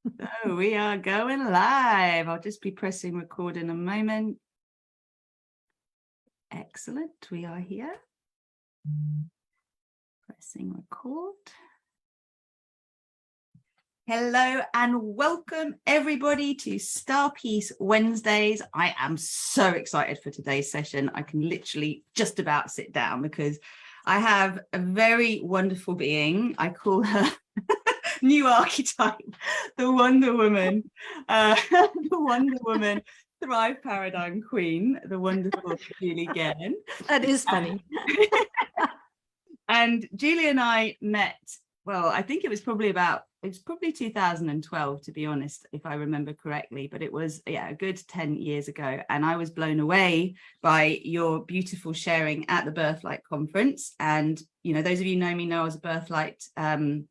So we are going live. I'll just be pressing record in a moment. Excellent. We are here. Pressing record. Hello and welcome everybody to StarPeace Wednesdays. I am so excited for today's session. I can literally just about sit down because I have a very wonderful being. I call her new archetype, the Wonder Woman, Thrive Paradigm Queen, the wonderful Julie Gerland. That is funny. And Julie and I met, well, I think it was probably 2012, to be honest, if I remember correctly, but it was, yeah, a good 10 years ago. And I was blown away by your beautiful sharing at the Birthlight conference. And, you know, those of you know me know I was a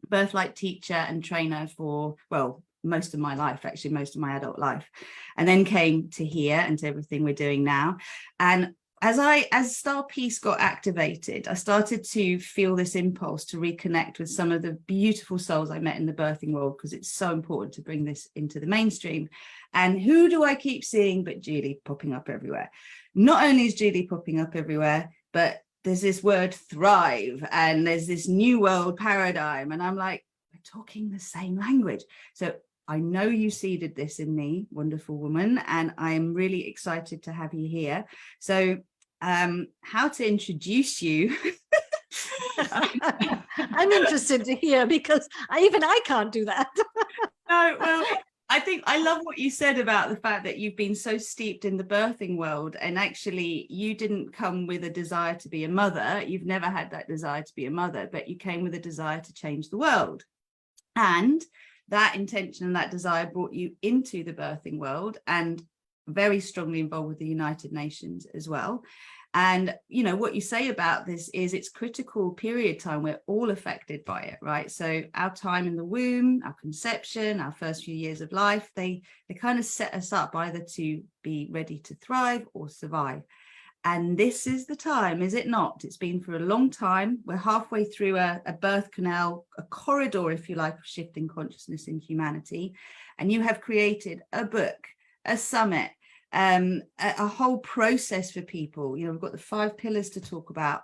Birthlight teacher and trainer for, well, most of my life, actually, most of my adult life, and then came to here and to everything we're doing now. And as StarPeace got activated, I started to feel this impulse to reconnect with some of the beautiful souls I met in the birthing world, because it's so important to bring this into the mainstream. And who do I keep seeing but Julie popping up everywhere? Not only is Julie popping up everywhere, but there's this word thrive and there's this new world paradigm. And I'm like, we're talking the same language. So I know you seeded this in me, wonderful woman, and I'm really excited to have you here. So how to introduce you? I'm interested to hear, because even I can't do that. No, well, I think I love what you said about the fact that you've been so steeped in the birthing world, and actually you didn't come with a desire to be a mother. You've never had that desire to be a mother, but you came with a desire to change the world. And that intention and that desire brought you into the birthing world, and very strongly involved with the United Nations as well. And, you know, what you say about this is it's critical period time. We're all affected by it, right? So our time in the womb, our conception, our first few years of life, they kind of set us up either to be ready to thrive or survive. And this is the time, is it not? It's been for a long time. We're halfway through a birth canal, a corridor, if you like, of shifting consciousness in humanity. And you have created a book, a summit, a whole process for people. You know, we've got the 5 pillars to talk about.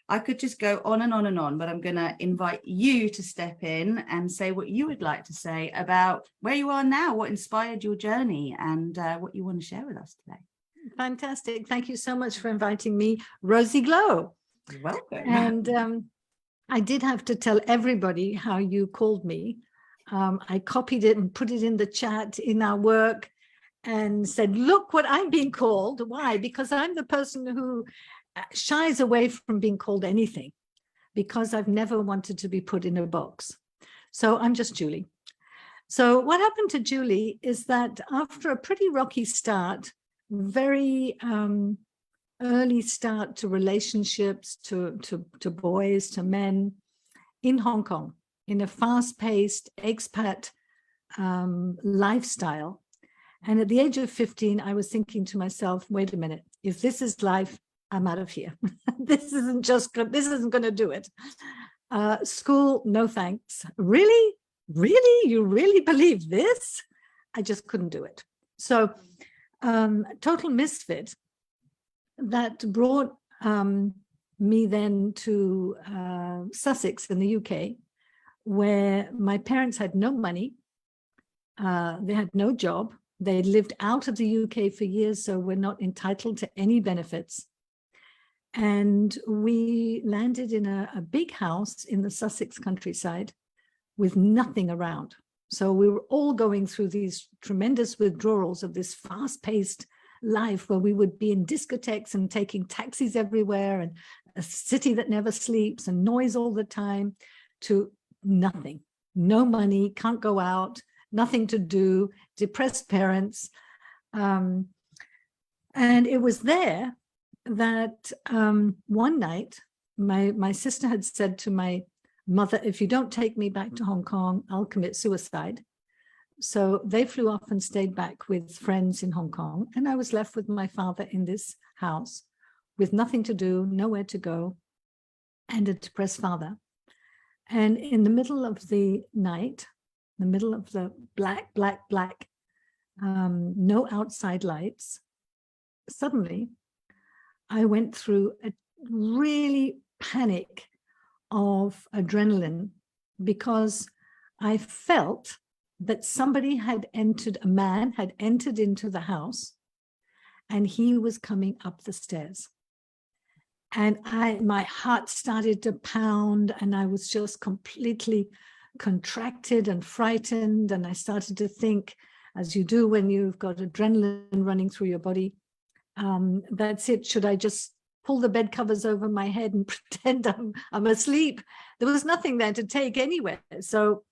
I could just go on and on and on, but I'm going to invite you to step in and say what you would like to say about where you are now, what inspired your journey, and what you want to share with us today. Fantastic. Thank you so much for inviting me, Rosie Glow. You're welcome. And I did have to tell everybody how you called me. I copied it and put it in the chat in our work and said, look what I'm being called. Why? Because I'm the person who shies away from being called anything, because I've never wanted to be put in a box. So I'm just Julie. So what happened to Julie is that after a pretty rocky start, very early start to relationships, to boys, to men in Hong Kong, in a fast-paced expat lifestyle. And at the age of 15, I was thinking to myself, wait a minute, if this is life, I'm out of here. This isn't going to do it. School, no thanks. Really? Really? You really believe this? I just couldn't do it. So total misfit that brought me then to Sussex in the UK, where my parents had no money. They had no job. They lived out of the UK for years, so we're not entitled to any benefits. And we landed in a big house in the Sussex countryside with nothing around. So we were all going through these tremendous withdrawals of this fast-paced life where we would be in discotheques and taking taxis everywhere, and a city that never sleeps and noise all the time, to nothing, no money, can't go out, nothing to do, depressed parents. And it was there that one night, my sister had said to my mother, if you don't take me back to Hong Kong, I'll commit suicide. So they flew off and stayed back with friends in Hong Kong. And I was left with my father in this house with nothing to do, nowhere to go, and a depressed father. And in the middle of the night, the middle of the black, black, black, no outside lights. Suddenly, I went through a really panic of adrenaline because I felt that somebody had entered, a man had entered into the house, and he was coming up the stairs. And my heart started to pound, and I was just completely contracted and frightened. And I started to think, as you do when you've got adrenaline running through your body, that's it. Should I just pull the bed covers over my head and pretend I'm asleep? There was nothing there to take anywhere. So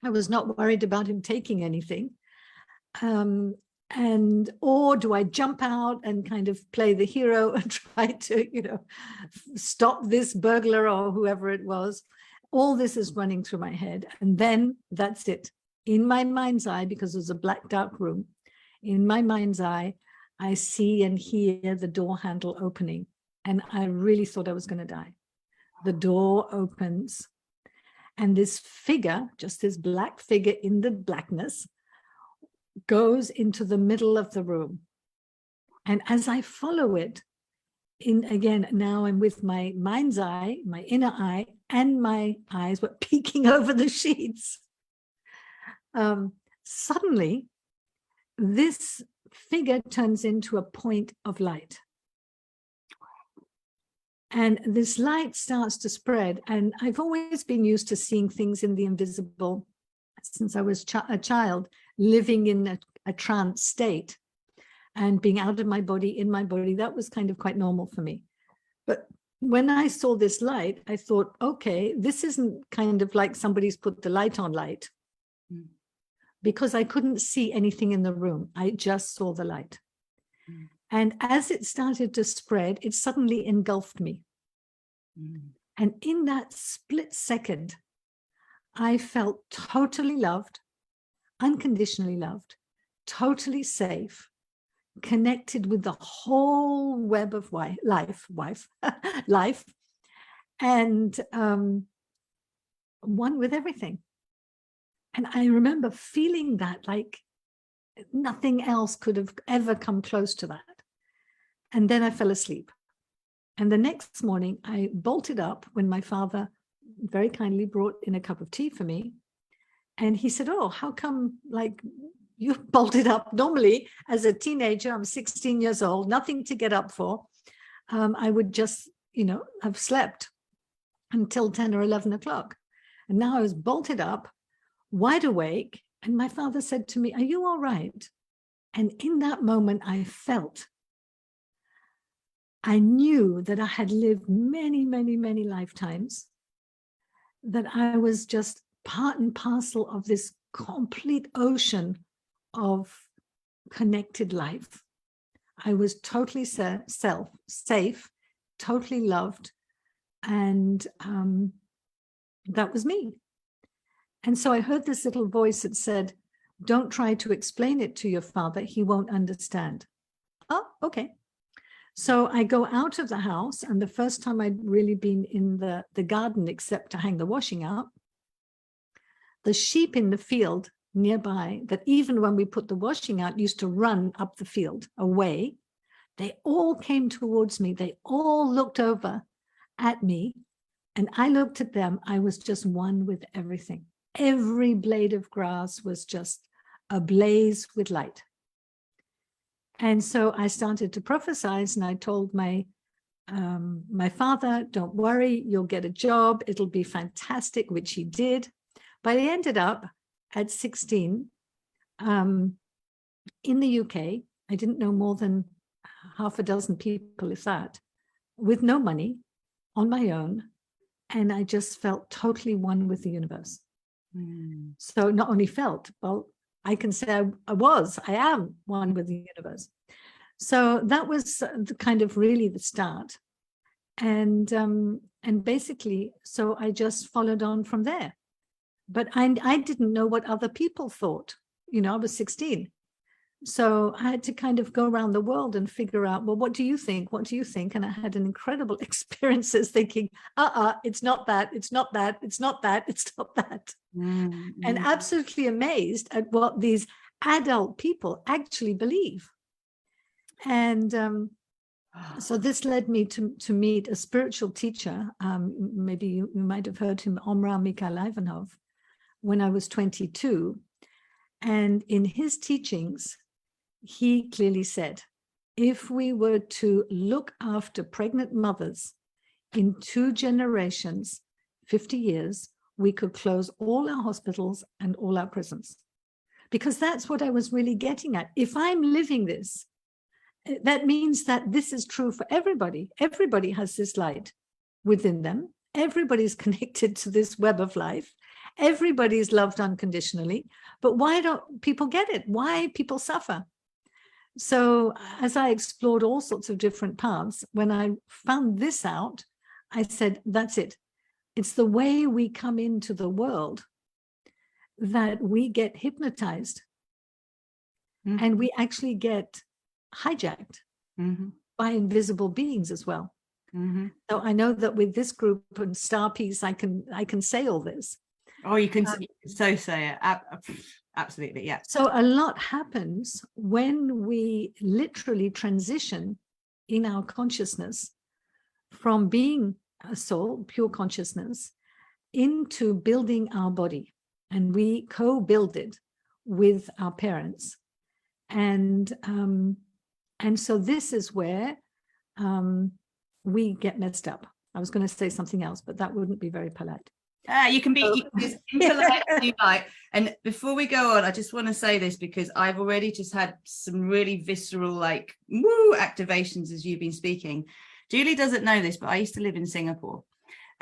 I was not worried about him taking anything. Or do I jump out and kind of play the hero and try to, stop this burglar or whoever it was? All this is running through my head. And then that's it. In my mind's eye, because it was a black, dark room, in my mind's eye, I see and hear the door handle opening. And I really thought I was going to die. The door opens, and this figure, just this black figure in the blackness, goes into the middle of the room. And as I follow it, now I'm with my mind's eye, my inner eye, and my eyes were peeking over the sheets. Suddenly, this figure turns into a point of light. And this light starts to spread. And I've always been used to seeing things in the invisible since I was a child, living in a trance state and being out of my body, in my body. That was kind of quite normal for me. But when I saw this light, I thought, okay, this isn't kind of like somebody's put the light on light, because I couldn't see anything in the room. I just saw the light. And as it started to spread, it suddenly engulfed me. And in that split second, I felt totally loved, unconditionally loved, totally safe, connected with the whole web of life, and one with everything. And I remember feeling that like nothing else could have ever come close to that. And then I fell asleep. And the next morning I bolted up when my father very kindly brought in a cup of tea for me. And he said, oh, how come like you bolted up? Normally as a teenager, I'm 16 years old, nothing to get up for. I would just, have slept until 10 or 11 o'clock. And now I was bolted up, wide awake. And my father said to me, are you all right? And in that moment, I knew that I had lived many, many, many lifetimes, that I was just part and parcel of this complete ocean of connected life. I was totally safe, totally loved, and that was me. And so I heard this little voice that said, don't try to explain it to your father, he won't understand. Oh, okay. So I go out of the house, and the first time I'd really been in the garden, except to hang the washing up, the sheep in the field nearby, that even when we put the washing out, used to run up the field away, they all came towards me. They all looked over at me, and I looked at them. I was just one with everything. Every blade of grass was just ablaze with light. And so I started to prophesize, and I told my father, don't worry, you'll get a job. It'll be fantastic, which he did. But I ended up at 16 in the UK. I didn't know more than half a dozen people, if that, with no money, on my own. And I just felt totally one with the universe. So not only felt, well, I can say I am one with the universe. So that was the kind of really the start. And basically, so I just followed on from there. But I didn't know what other people thought. I was 16. So I had to kind of go around the world and figure out, well, what do you think? What do you think? And I had an incredible experiences thinking, it's not that, it's not that, it's not that, it's not that. And absolutely amazed at what these adult people actually believe. And so this led me to meet a spiritual teacher. Maybe you might have heard him, Omra Mikhail Ivanov, when I was 22. And in his teachings, he clearly said, if we were to look after pregnant mothers in 2 generations, 50 years, we could close all our hospitals and all our prisons. Because that's what I was really getting at. If I'm living this, that means that this is true for everybody. Everybody has this light within them. Everybody's connected to this web of life. Everybody's loved unconditionally. But why don't people get it? Why people suffer? So as I explored all sorts of different paths, when I found this out, I said, that's it. It's the way we come into the world that we get hypnotized and we actually get hijacked by invisible beings as well. So I know that with this group and StarPeace, I can say all this. Oh, you can so say it. Absolutely, yeah. So a lot happens when we literally transition in our consciousness from being a soul, pure consciousness, into building our body. And we co-build it with our parents. And so this is where we get messed up. I was going to say something else, but that wouldn't be very polite. You can be as impolite as you like. And before we go on, I just want to say this because I've already just had some really visceral, like, woo activations as you've been speaking. Julie doesn't know this, but I used to live in Singapore.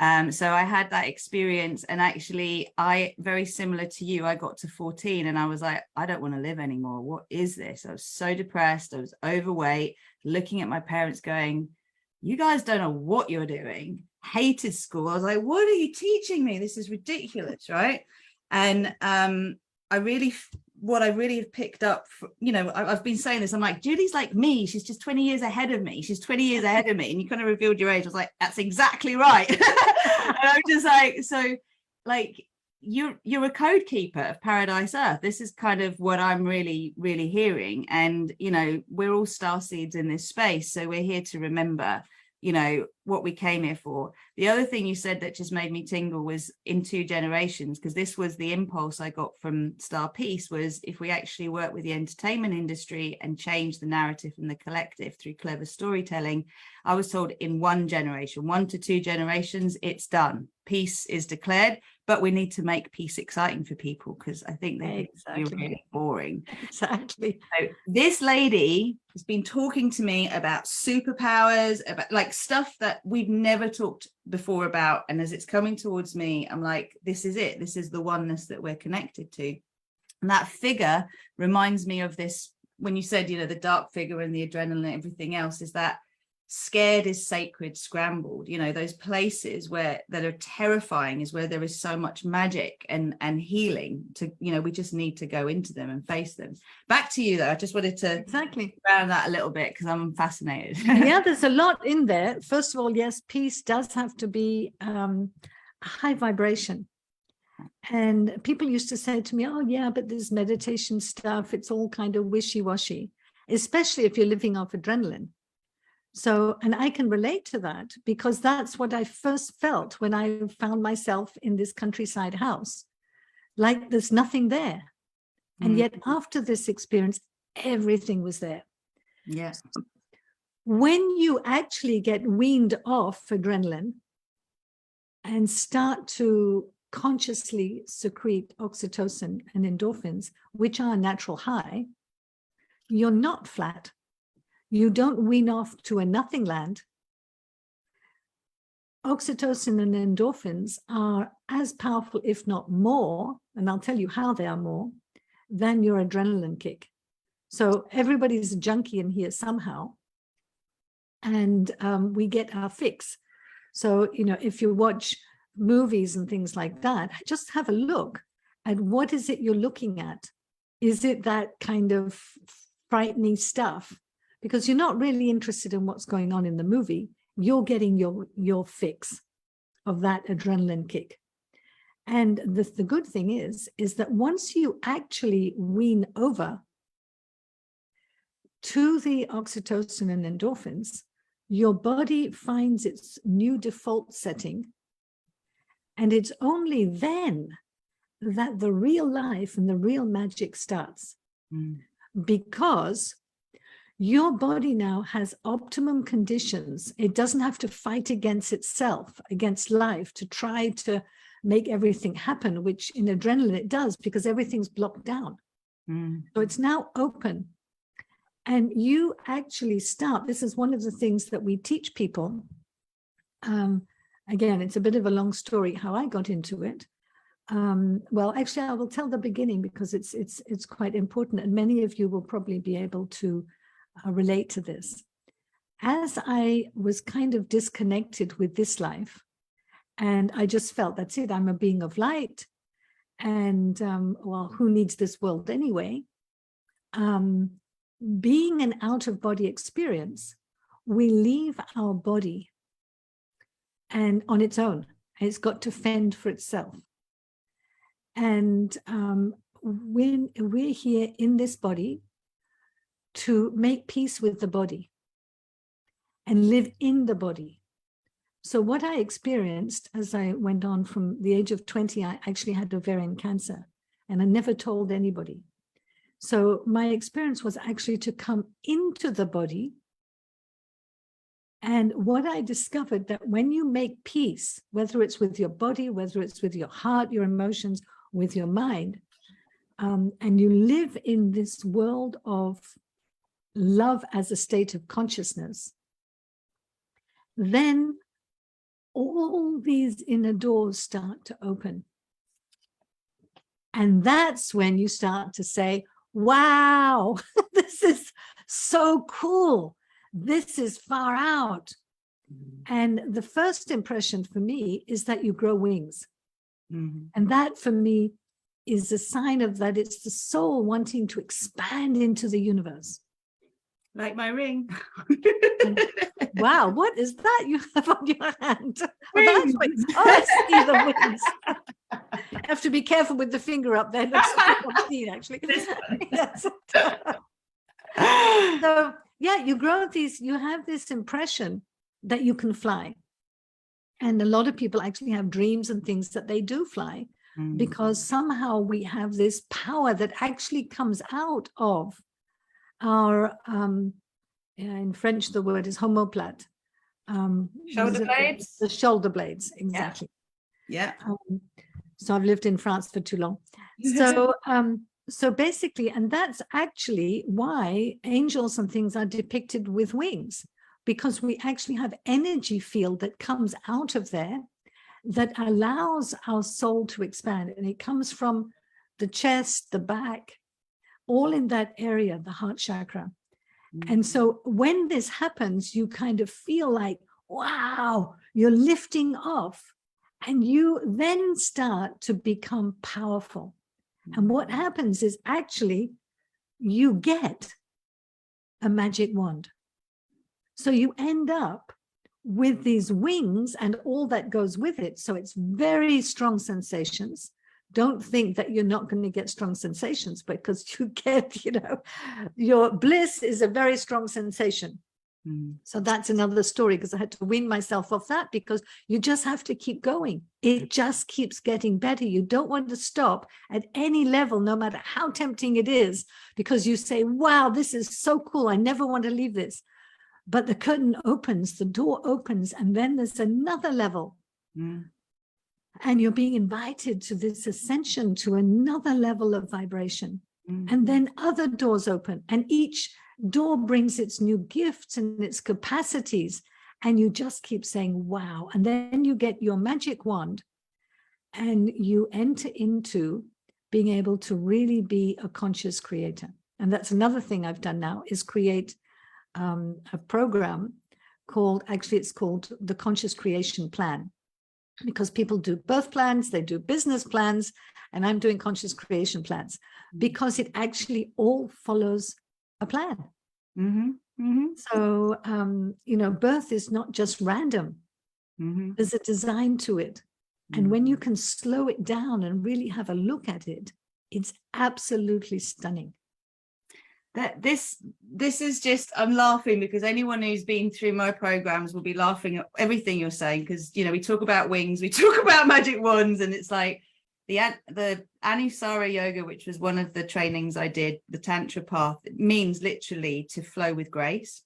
So I had that experience, and actually very similar to you, I got to 14 and I was like, I don't want to live anymore. What is this? I was so depressed. I was overweight, looking at my parents going, you guys don't know what you're doing. Hated school. I was like, what are you teaching me? This is ridiculous, right? And what I really have picked up, I've been saying this, I'm like, Julie's like me, she's just 20 years ahead of me. She's 20 years ahead of me. And you kind of revealed your age. I was like, that's exactly right. And I'm just like, so like, you're a code keeper of Paradise Earth. This is kind of what I'm really, really hearing. And, we're all starseeds in this space. So we're here to remember, what we came here for. The other thing you said that just made me tingle was in 2 generations, because this was the impulse I got from StarPeace, was if we actually work with the entertainment industry and change the narrative and the collective through clever storytelling, I was told in 1 generation, 1 to 2 generations, it's done. Peace is declared, but we need to make peace exciting for people because I think they're really boring. Exactly. So this lady has been talking to me about superpowers, about like stuff that we've never talked before about. And as it's coming towards me, I'm like, this is it. This is the oneness that we're connected to. And that figure reminds me of this, when you said, the dark figure and the adrenaline and everything else, is that scared is sacred scrambled, those places that are terrifying is where there is so much magic and healing to, we just need to go into them and face them. Back to you though. I just wanted to round that a little bit because I'm fascinated. Yeah, there's a lot in there. First of all, yes, peace does have to be a high vibration. And people used to say to me, oh yeah, but this meditation stuff, it's all kind of wishy-washy, especially if you're living off adrenaline. So, and I can relate to that because that's what I first felt when I found myself in this countryside house, like there's nothing there. And yet after this experience, everything was there. Yes. When you actually get weaned off adrenaline and start to consciously secrete oxytocin and endorphins, which are a natural high, you're not flat. You don't wean off to a nothing land. Oxytocin and endorphins are as powerful, if not more, and I'll tell you how they are more, than your adrenaline kick. So everybody's a junkie in here somehow, and we get our fix. So, if you watch movies and things like that, just have a look at what is it you're looking at. Is it that kind of frightening stuff, because you're not really interested in what's going on in the movie. You're getting your fix of that adrenaline kick. And the good thing is that once you actually wean over to the oxytocin and endorphins, your body finds its new default setting. And it's only then that the real life and the real magic starts. Because your body now has optimum conditions. It doesn't have to fight against itself, against life, to try to make everything happen, which in adrenaline it does, because everything's blocked down. So it's now open. And you actually start, this is one of the things that we teach people. Again, it's a bit of a long story how I got into it. Well, actually, I will tell the beginning because it's quite important, and many of you will probably be able to relate to this. As I was kind of disconnected with this life, and I just felt, that's it, I'm a being of light, and well, who needs this world anyway? Being an out-of-body experience, we leave our body and on its own, it's got to fend for itself. And when we're here in this body to make peace with the body and live in the body. So what I experienced as I went on from the age of 20, I actually had ovarian cancer, and I never told anybody. So my experience was actually to come into the body. And what I discovered, that when you make peace, whether it's with your body, whether it's with your heart, your emotions, with your mind, and you live in this world of love as a state of consciousness, then all these inner doors start to open. And that's when you start to say, wow, this is so cool. This is far out. And the first impression for me is that you grow wings. And that for me is a sign of that it's the soul wanting to expand into the universe. Like my ring. Wow, what is that you have on your hand? Oh, that's wings. Oh, I see the wings. You have to be careful with the finger up there. It looks like obscene, actually. Yes. So yeah, you grow these, you have this impression that you can fly. And a lot of people actually have dreams and things that they do fly, because somehow we have this power that actually comes out of our, in French, the word is homoplate. Shoulder blades? The shoulder blades, exactly. Yeah. So I've lived in France for too long. So, so basically, and that's actually why angels and things are depicted with wings, because we actually have energy field that comes out of there that allows our soul to expand. And it comes from the chest, the back, all in that area, the heart chakra. And so when this happens, you kind of feel like, wow, you're lifting off, and you then start to become powerful. And what happens is actually you get a magic wand. So you end up with these wings and all that goes with it. So it's very strong sensations. Don't think that you're not going to get strong sensations, because you get, you know, your bliss is a very strong sensation. So that's another story, because I had to wean myself off that, because you just have to keep going. It just keeps getting better. You don't want to stop at any level, no matter how tempting it is, because you say, wow, this is so cool. I never want to leave this. But the curtain opens, the door opens, and then there's another level. And you're being invited to this ascension to another level of vibration. And then other doors open, and each door brings its new gifts and its capacities. And you just keep saying, wow. And then you get your magic wand and you enter into being able to really be a conscious creator. And that's another thing I've done now, is create a program called, actually it's called the Conscious Creation Plan, because people do birth plans, they do business plans, and I'm doing conscious creation plans, because it actually all follows a plan. Mm-hmm. Mm-hmm. So, birth is not just random. Mm-hmm. There's a design to it. And when you can slow it down and really have a look at it, it's absolutely stunning. That this is just, I'm laughing because anyone who's been through my programs will be laughing at everything you're saying, because we talk about wings, we talk about magic wands, and it's like the Anusara yoga, which was one of the trainings I did, the Tantra path, it means literally to flow with grace.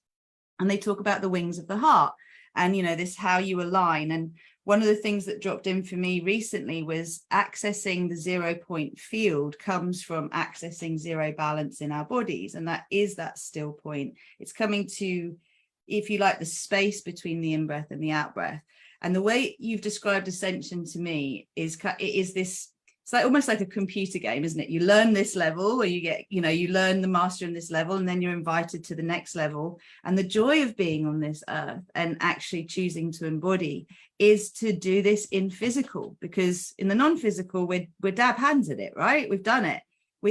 And they talk about the wings of the heart and this how you align. And one of the things that dropped in for me recently was accessing the 0 point field comes from accessing zero balance in our bodies. And that is that still point. It's coming to, if you like, the space between the in-breath and the out-breath. And the way you've described ascension to me is this, it's like almost like a computer game, isn't it? You learn this level where you get, you learn the master in this level, and then you're invited to the next level. And the joy of being on this earth and actually choosing to embody is to do this in physical, because in the non-physical, we're dab hands at it, right? We've done it.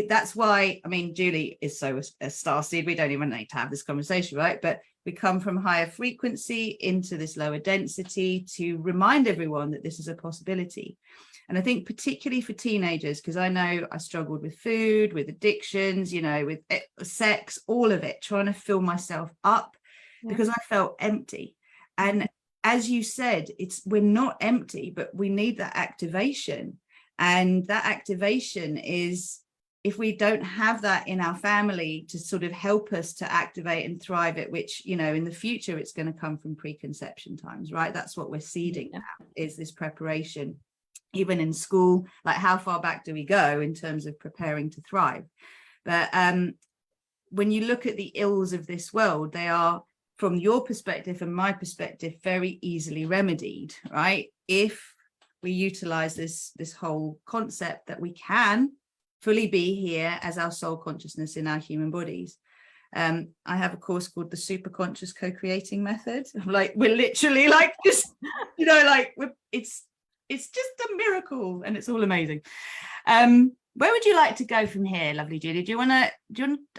That's why, Julie is so a starseed. We don't even need to have this conversation, right? But we come from higher frequency into this lower density to remind everyone that this is a possibility. And I think particularly for teenagers, because I know I struggled with food, with addictions, with sex, all of it, trying to fill myself up because I felt empty. And as you said, we're not empty, but we need that activation. And that activation is, if we don't have that in our family to sort of help us to activate and thrive it, which, in the future, it's going to come from preconception times, right? That's what we're seeding now, is this preparation. Even in school, like how far back do we go in terms of preparing to thrive? But when you look at the ills of this world, they are, from your perspective and my perspective, very easily remedied, right? If we utilize this whole concept that we can fully be here as our soul consciousness in our human bodies. I have a course called the Super Conscious Co-Creating Method. Like, we're literally like just, it's just a miracle, and it's all amazing. Where would you like to go from here, lovely Julie? Do you want to,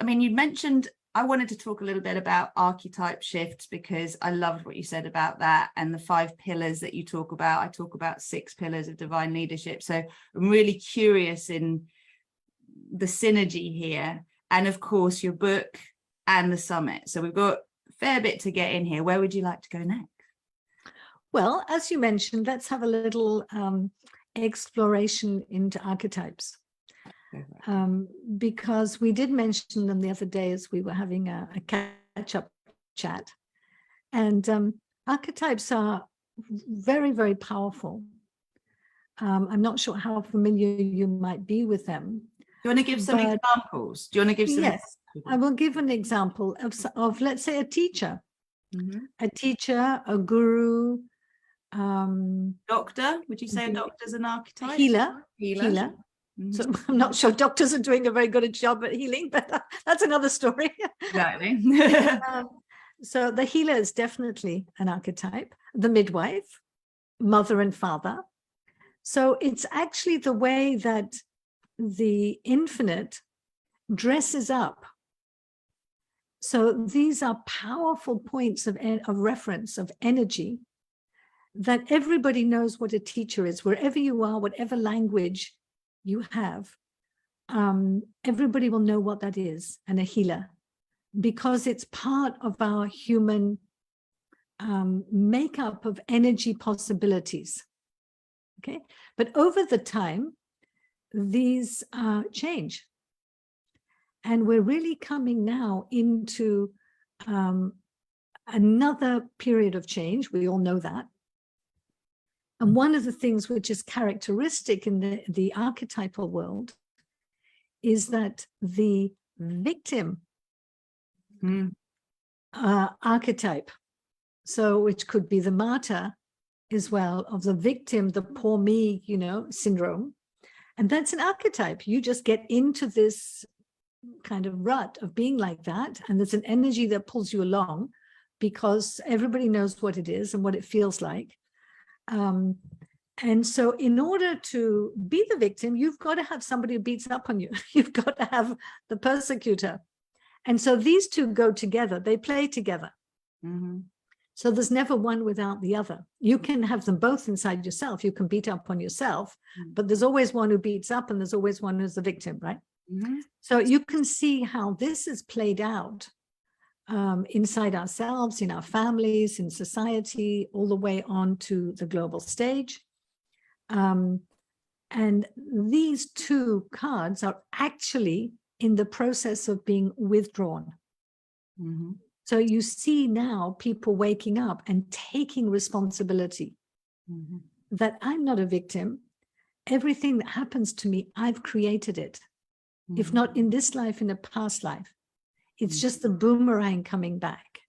you mentioned, I wanted to talk a little bit about archetype shifts, because I loved what you said about that and the 5 pillars that you talk about. I talk about 6 pillars of divine leadership. So I'm really curious in the synergy here. And of course, your book and the summit. So we've got a fair bit to get in here. Where would you like to go next? Well, as you mentioned, let's have a little exploration into archetypes, because we did mention them the other day as we were having a catch-up chat. And archetypes are very, very powerful. I'm not sure how familiar you might be with them. Do you want to give some examples? Do you want to give some? Yes, I will give an example of let's say, a teacher. A teacher, a guru, doctor. Would you say a doctor's an archetype? Healer. So I'm not sure doctors are doing a very good job at healing, but that's another story. Exactly. So the healer is definitely an archetype. The midwife, mother and father. So it's actually the way that the infinite dresses up. So these are powerful points of reference, of energy, that everybody knows what a teacher is, wherever you are, whatever language you have. Everybody will know what that is, and a healer, because it's part of our human makeup of energy possibilities. Okay, but over the time, these change. And we're really coming now into another period of change. We all know that. And one of the things which is characteristic in the archetypal world is that the victim archetype, so which could be the martyr as well, of the victim, the poor me, syndrome. And that's an archetype. You just get into this kind of rut of being like that. And there's an energy that pulls you along because everybody knows what it is and what it feels like. And so in order to be the victim, you've got to have somebody who beats up on you. You've got to have the persecutor. And so these two go together, they play together. So there's never one without the other. You can have them both inside yourself. You can beat up on yourself, but there's always one who beats up and there's always one who's the victim, right? So you can see how this is played out inside ourselves, in our families, in society, all the way on to the global stage. And these two cards are actually in the process of being withdrawn. So you see now people waking up and taking responsibility that I'm not a victim. Everything that happens to me, I've created it. If not in this life, in a past life. It's just the boomerang coming back.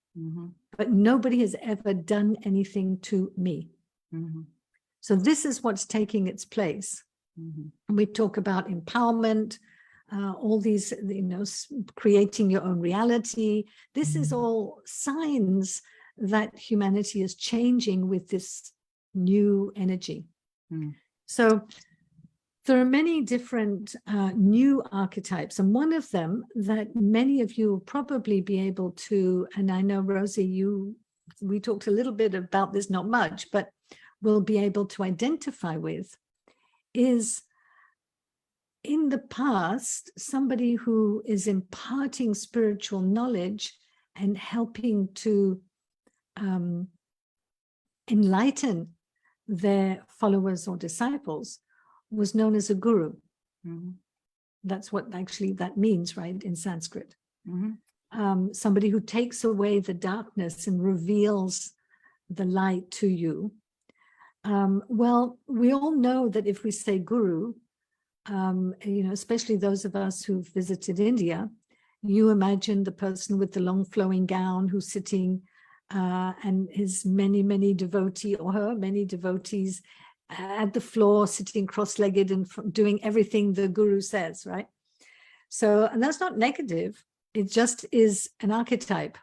But nobody has ever done anything to me. So this is what's taking its place. We talk about empowerment, all these, creating your own reality. This is all signs that humanity is changing with this new energy. So there are many different new archetypes, and one of them that many of you will probably be able to, and I know, Rosie, we talked a little bit about this, not much, but will be able to identify with, is in the past, somebody who is imparting spiritual knowledge and helping to enlighten their followers or disciples was known as a guru. That's what actually that means, right, in Sanskrit. Somebody who takes away the darkness and reveals the light to you. Well, we all know that if we say guru, especially those of us who've visited India, you imagine the person with the long flowing gown who's sitting and his many devotees at the floor, sitting cross-legged and doing everything the guru says, right? So, and that's not negative. It just is an archetype.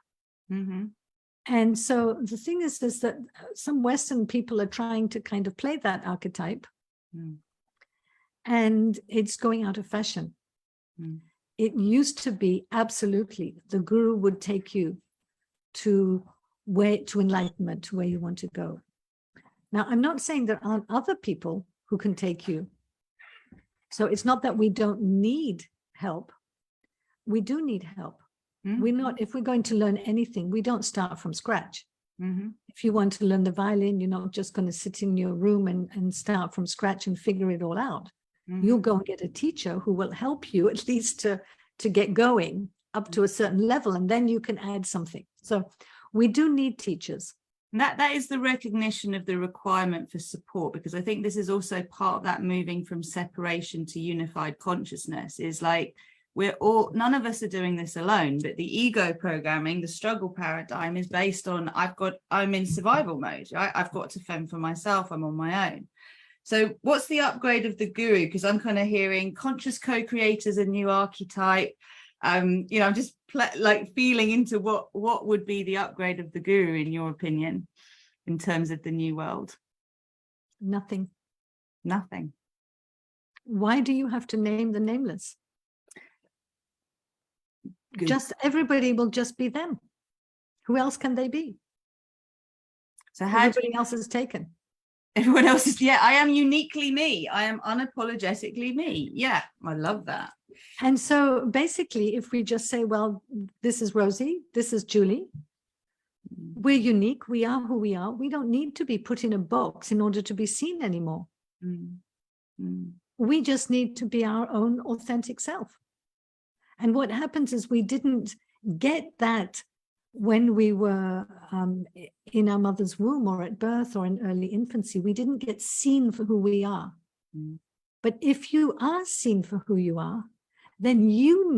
And so the thing is that some Western people are trying to kind of play that archetype. And it's going out of fashion. It used to be absolutely the guru would take you to enlightenment, to where you want to go. Now, I'm not saying there aren't other people who can take you. So it's not that we don't need help. We do need help. If we're going to learn anything, we don't start from scratch. If you want to learn the violin, you're not just going to sit in your room and start from scratch and figure it all out. You'll go and get a teacher who will help you at least to get going up to a certain level, and then you can add something. So we do need teachers. That is the recognition of the requirement for support, because I think this is also part of that moving from separation to unified consciousness, is like none of us are doing this alone, but the ego programming, the struggle paradigm is based on I'm in survival mode, right? I've got to fend for myself, I'm on my own. So what's the upgrade of the guru? Because I'm kind of hearing conscious co-creators, a new archetype. I'm just feeling into what would be the upgrade of the guru in your opinion, in terms of the new world? Nothing. Why do you have to name the nameless? Just everybody will just be them. Who else can they be? So everybody else is taken. Everyone else is, I am uniquely me. I am unapologetically me. Yeah, I love that. And so basically, if we just say, well, this is Rosie, this is Julie, we're unique, we are who we are. We don't need to be put in a box in order to be seen anymore. We just need to be our own authentic self. And what happens is we didn't get that when we were in our mother's womb or at birth or in early infancy. We didn't get seen for who we are. But if you are seen for who you are, then you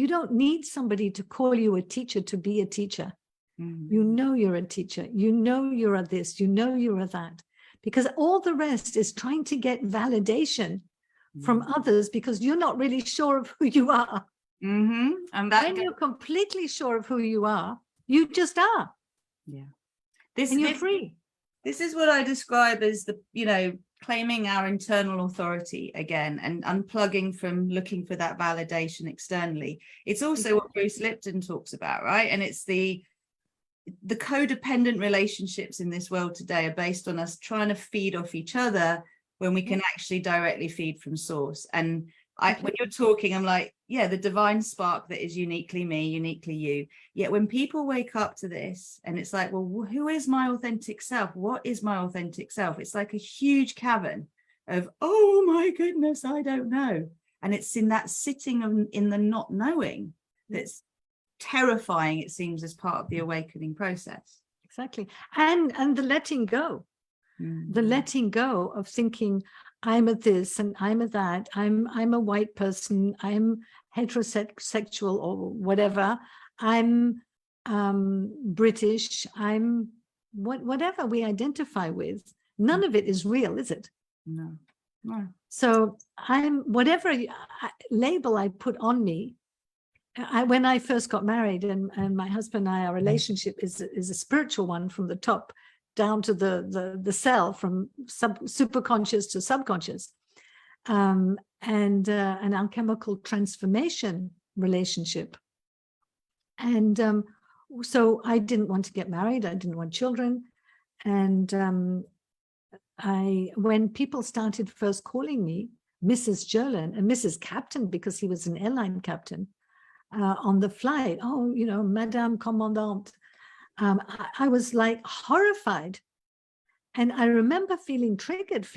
don't need somebody to call you a teacher to be a teacher. You know you're a teacher. You know you're a this. You know you're a that. Because all the rest is trying to get validation from others, because you're not really sure of who you are. And when you're completely sure of who you are, you just are. Yeah. You're free. This is what I describe as the, claiming our internal authority again and unplugging from looking for that validation externally. It's also what Bruce Lipton talks about, right? And it's the codependent relationships in this world today are based on us trying to feed off each other when we can actually directly feed from source. And when you're talking, I'm like, yeah, the divine spark that is uniquely me, uniquely you. Yet when people wake up to this and it's like, well, who is my authentic self? What is my authentic self? It's like a huge cavern of, oh my goodness, I don't know. And it's in that sitting in the not knowing that's terrifying, it seems, as part of the awakening process. Exactly. And the letting go. The letting go of thinking I'm a this and I'm a that, I'm a white person, I'm heterosexual or whatever, I'm British, I'm whatever we identify with. None of it is real, is it? No. So I'm whatever label I put on me. When I first got married, and my husband and I, our relationship is a spiritual one from the top down to the cell, from superconscious to subconscious, and an alchemical transformation relationship. And so I didn't want to get married. I didn't want children. And when people started first calling me Mrs. Gerland and Mrs. Captain, because he was an airline captain on the flight, oh, you know, Madame Commandante, I was like horrified. And I remember feeling triggered,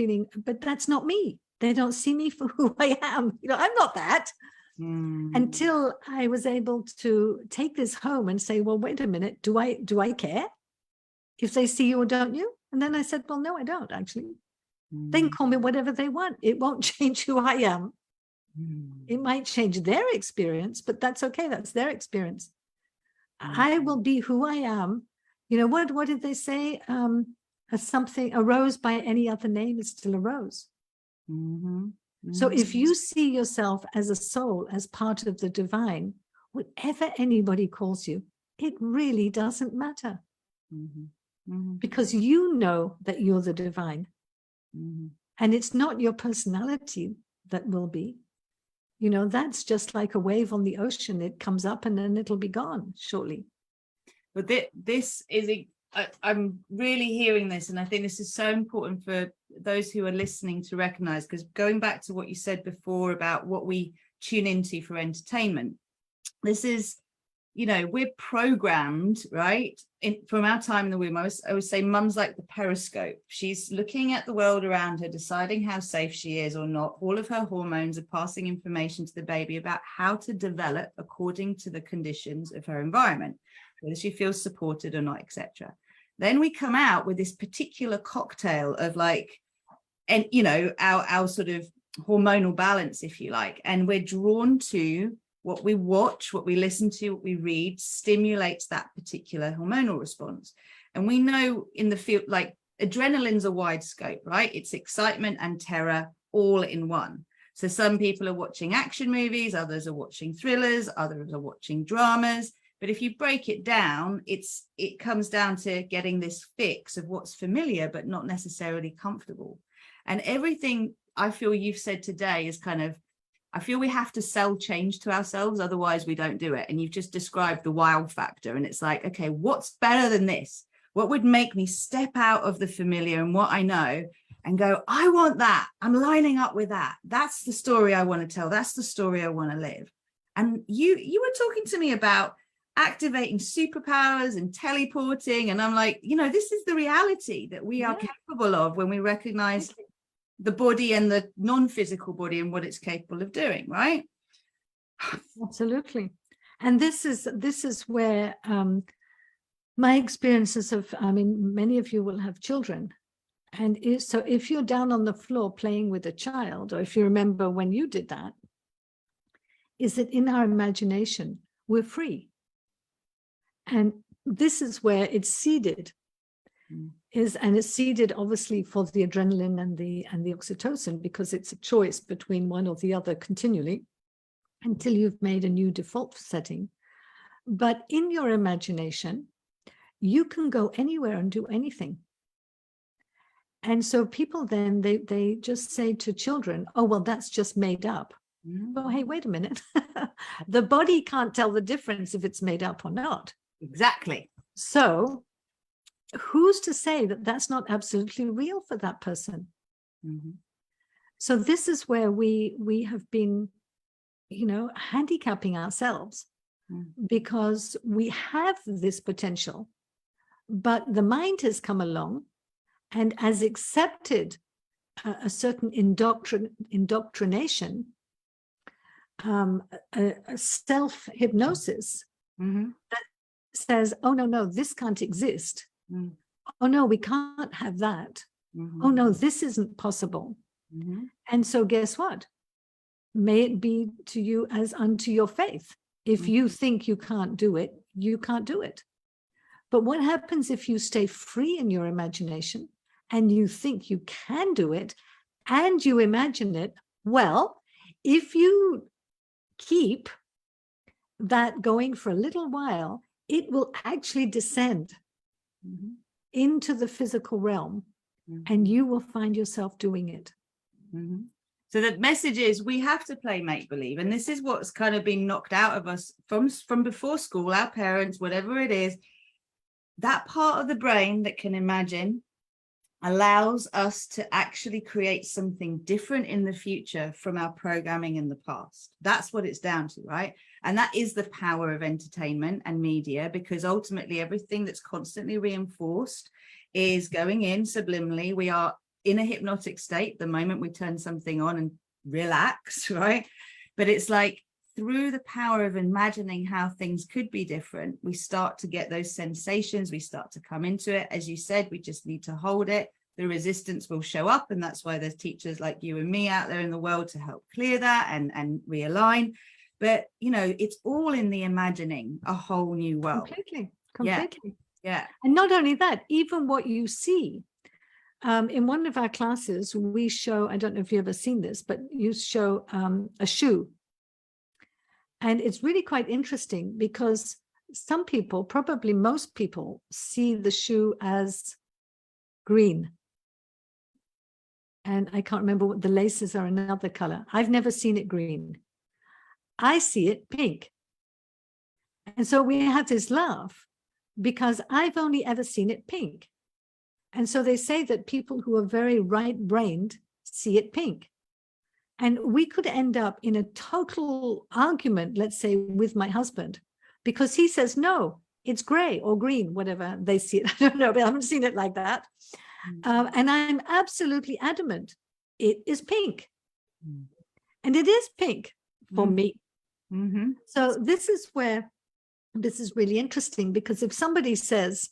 but that's not me. They don't see me for who I am. You know, I'm not that. Until I was able to take this home and say, well, wait a minute, do I care if they see you or don't you? And then I said, well, no, I don't actually. They can call me whatever they want. It won't change who I am. It might change their experience, but that's okay. That's their experience. I will be who I am. You know, what did they say? A rose by any other name is still a rose. So if you see yourself as a soul, as part of the divine, whatever anybody calls you, it really doesn't matter. Because you know that you're the divine. And it's not your personality that will be. You know, that's just like a wave on the ocean. It comes up and then it'll be gone shortly. But this is, I'm really hearing this, and I think this is so important for those who are listening to recognize, because going back to what you said before about what we tune into for entertainment, this is, you know, we're programmed, right? From our time in the womb, I would say mum's like the periscope. She's looking at the world around her, deciding how safe she is or not. All of her hormones are passing information to the baby about how to develop according to the conditions of her environment, whether she feels supported or not, etc. Then we come out with this particular cocktail of like, and you know, our sort of hormonal balance, if you like, and we're drawn to what we watch, what we listen to, what we read stimulates that particular hormonal response. And we know in the field, like adrenaline's a wide scope, right? It's excitement and terror all in one. So some people are watching action movies, others are watching thrillers, others are watching dramas. But if you break it down, it comes down to getting this fix of what's familiar, but not necessarily comfortable. And everything I feel you've said today is kind of, I feel we have to sell change to ourselves, otherwise we don't do it. And you've just described the wow factor. And it's like, okay, what's better than this? What would make me step out of the familiar and what I know and go, I want that. I'm lining up with that. That's the story I want to tell. That's the story I want to live. And you were talking to me about activating superpowers and teleporting. And I'm like, you know, this is the reality that we are capable of when we recognize the body and the non-physical body and what it's capable of doing, right? Absolutely. And this is where my experiences of, I mean, many of you will have children. And so if you're down on the floor playing with a child, or if you remember when you did that, is that in our imagination, we're free. And this is where it's seeded. And it's seeded obviously for the adrenaline and the oxytocin, because it's a choice between one or the other continually until you've made a new default setting. But in your imagination, you can go anywhere and do anything. And so people then, they just say to children, oh, well, that's just made up. Well, hey, wait a minute. The body can't tell the difference if it's made up or not. Exactly. So who's to say that that's not absolutely real for that person? So this is where we have been, handicapping ourselves because we have this potential, but the mind has come along and has accepted a certain indoctrination, a self-hypnosis that says, oh, no, this can't exist. Oh, no, we can't have that. Oh, no, this isn't possible. And so guess what? May it be to you as unto your faith. If you think you can't do it, you can't do it. But what happens if you stay free in your imagination and you think you can do it and you imagine it? Well, if you keep that going for a little while, it will actually descend into the physical realm and you will find yourself doing it. So the message is we have to play make-believe. And this is what's kind of been knocked out of us from before school, our parents, whatever it is. That part of the brain that can imagine allows us to actually create something different in the future from our programming in the past. That's what it's down to, right? And that is the power of entertainment and media, because ultimately everything that's constantly reinforced is going in subliminally. We are in a hypnotic state the moment we turn something on and relax, right? But it's like through the power of imagining how things could be different, we start to get those sensations, we start to come into it. As you said, we just need to hold it. The resistance will show up, and that's why there's teachers like you and me out there in the world to help clear that and realign. But it's all in the imagining a whole new world. Completely. Yeah. And not only that, even what you see. In one of our classes, we show, I don't know if you've ever seen this, but you show a shoe. And it's really quite interesting because some people, probably most people, see the shoe as green. And I can't remember what the laces are another color. I've never seen it green. I see it pink. And so we have this laugh because I've only ever seen it pink. And so they say that people who are very right-brained see it pink. And we could end up in a total argument, let's say, with my husband, because he says, no, it's gray or green, whatever they see it. I don't know, but I haven't seen it like that. And I'm absolutely adamant. It is pink. And it is pink for me. So this is where this is really interesting, because if somebody says,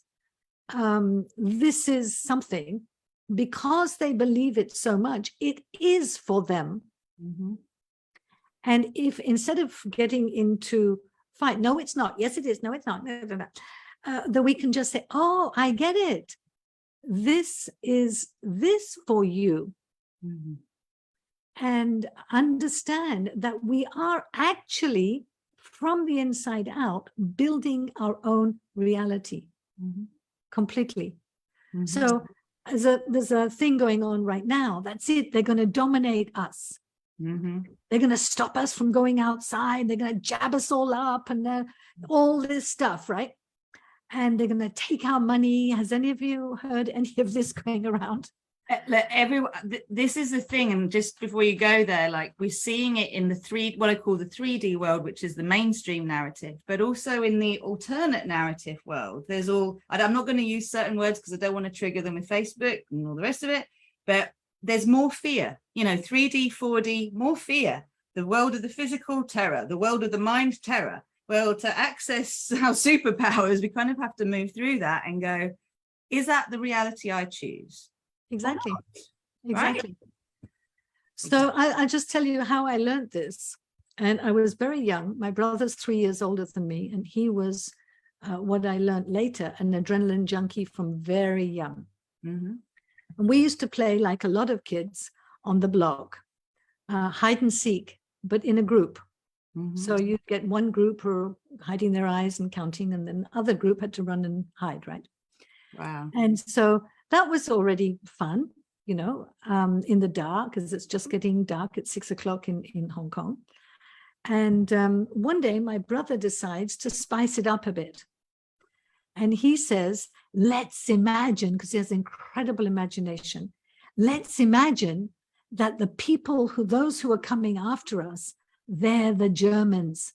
this is something, because they believe it so much, it is for them. And if instead of getting into fight, no, it's not, yes, it is, no, it's not, that we can just say, oh, I get it. This is this for you. And understand that we are actually, from the inside out, building our own reality. Completely. So there's a thing going on right now. That's it. They're going to dominate us. They're going to stop us from going outside. They're going to jab us all up and all this stuff, right? And they're going to take our money. Has any of you heard any of this going around? Everyone, this is the thing, and just before you go there, like we're seeing it in the what I call the 3D world, which is the mainstream narrative, but also in the alternate narrative world. There's all, I'm not going to use certain words because I don't want to trigger them with Facebook and all the rest of it, but there's more fear, 3D, 4D, more fear. The world of the physical, terror. The world of the mind, terror. Well, to access our superpowers, we kind of have to move through that and go, is that the reality I choose? Exactly. Right? So I'll just tell you how I learned this. And I was very young. My brother's 3 years older than me, and he was what I learned later, an adrenaline junkie from very young. And we used to play, like a lot of kids, on the block, hide and seek, but in a group. So you'd get one group who were hiding their eyes and counting, and then the other group had to run and hide, right? Wow. And so that was already fun. in the dark, because it's just getting dark at 6 o'clock in Hong Kong. And one day my brother decides to spice it up a bit. And he says, let's imagine, because he has incredible imagination, let's imagine that the people those who are coming after us, they're the Germans.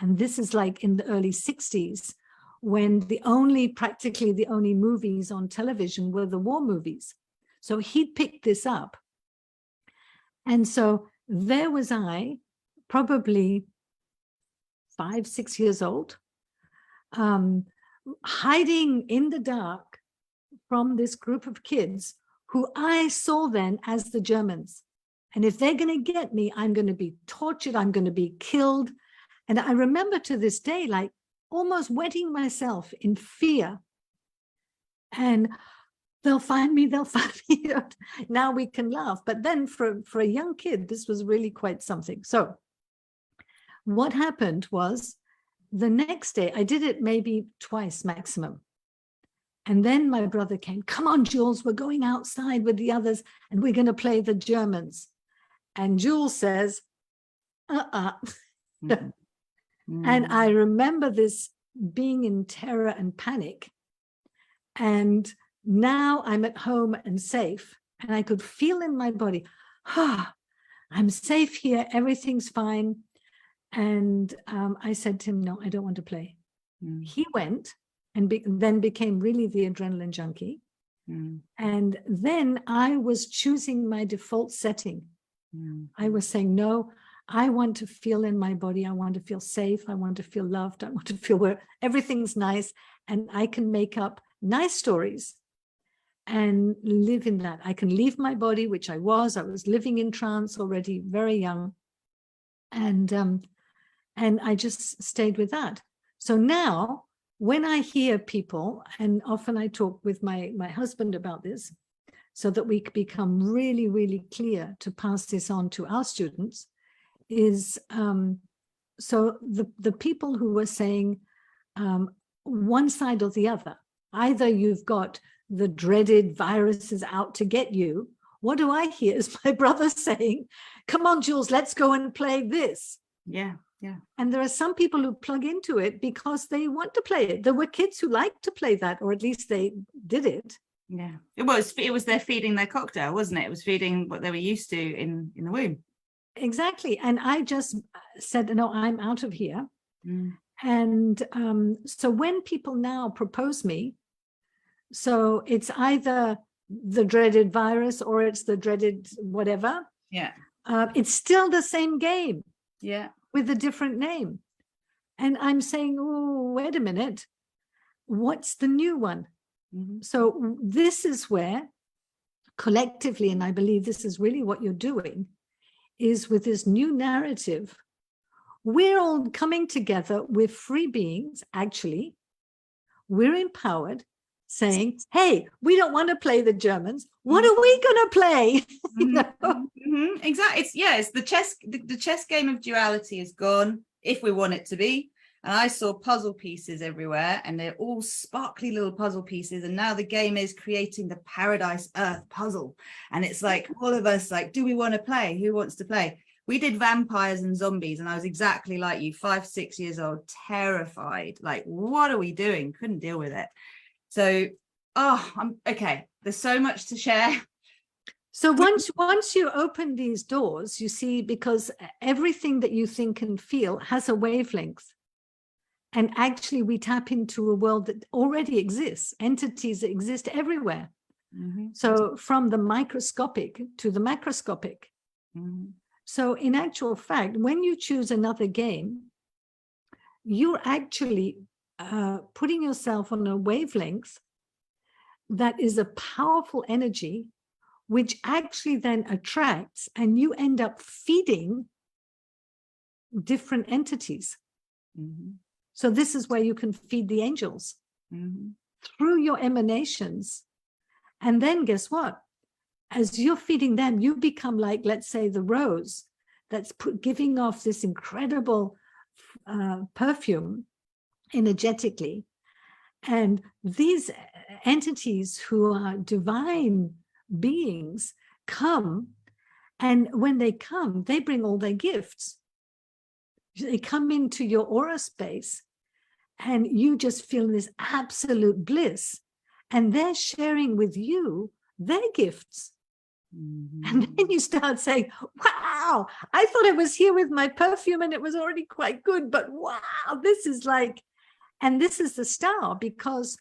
And this is like in the early 60s, when practically the only movies on television were the war movies. So he picked this up. And so there was I, probably 5, 6 years old, hiding in the dark from this group of kids who I saw then as the Germans. And if they're going to get me, I'm going to be tortured, I'm going to be killed. And I remember to this day, like almost wetting myself in fear. And they'll find me, they'll find me. Now we can laugh. But then for a young kid, this was really quite something. So what happened was, the next day, I did it maybe twice maximum. And then my brother came, come on, Jules, we're going outside with the others and we're going to play the Germans. And Jules says, Mm-hmm. And I remember this being in terror and panic. And now I'm at home and safe. And I could feel in my body, I'm safe here, everything's fine. And I said to him, no, I don't want to play. He went and then became really the adrenaline junkie. And then I was choosing my default setting. I was saying, no, I want to feel in my body. I want to feel safe. I want to feel loved. I want to feel where everything's nice. And I can make up nice stories and live in that. I can leave my body, which I was living in trance already very young. And I just stayed with that. So now when I hear people, and often I talk with my husband about this, so that we become really, really clear to pass this on to our students, is so the people who were saying one side or the other, either you've got the dreaded viruses out to get you. What do I hear is my brother saying, come on, Jules, let's go and play this. Yeah. Yeah. And there are some people who plug into it because they want to play it. There were kids who liked to play that, or at least they did it. Yeah, it was their feeding their cocktail, wasn't it? It was feeding what they were used to in the womb. Exactly. And I just said, no, I'm out of here. And so when people now propose me, so it's either the dreaded virus or it's the dreaded whatever. Yeah. It's still the same game. Yeah. With a different name. And I'm saying, oh, wait a minute. What's the new one? So this is where collectively, and I believe this is really what you're doing, is with this new narrative, we're all coming together with free beings. Actually, we're empowered, saying, hey, we don't want to play the Germans. What are we going to play? Exactly. It's the chess game of duality is gone, if we want it to be. And I saw puzzle pieces everywhere, and they're all sparkly little puzzle pieces. And now the game is creating the Paradise Earth puzzle. And it's like all of us, like, do we want to play? Who wants to play? We did vampires and zombies, and I was exactly like you, 5, 6 years old, terrified. Like, what are we doing? Couldn't deal with it. So, I'm okay. There's so much to share. So once you open these doors, you see, because everything that you think and feel has a wavelength. And actually, we tap into a world that already exists, entities that exist everywhere. So from the microscopic to the macroscopic. So in actual fact, when you choose another game, you're actually putting yourself on a wavelength that is a powerful energy, which actually then attracts, and you end up feeding different entities. So this is where you can feed the angels through your emanations. And then guess what? As you're feeding them, you become like, let's say, the rose that's giving off this incredible perfume energetically. And these entities who are divine beings come, and when they come, they bring all their gifts. They come into your aura space, and you just feel this absolute bliss, and they're sharing with you their gifts. And then you start saying, wow, I thought I was here with my perfume and it was already quite good, but wow, this is like, and this is the star, because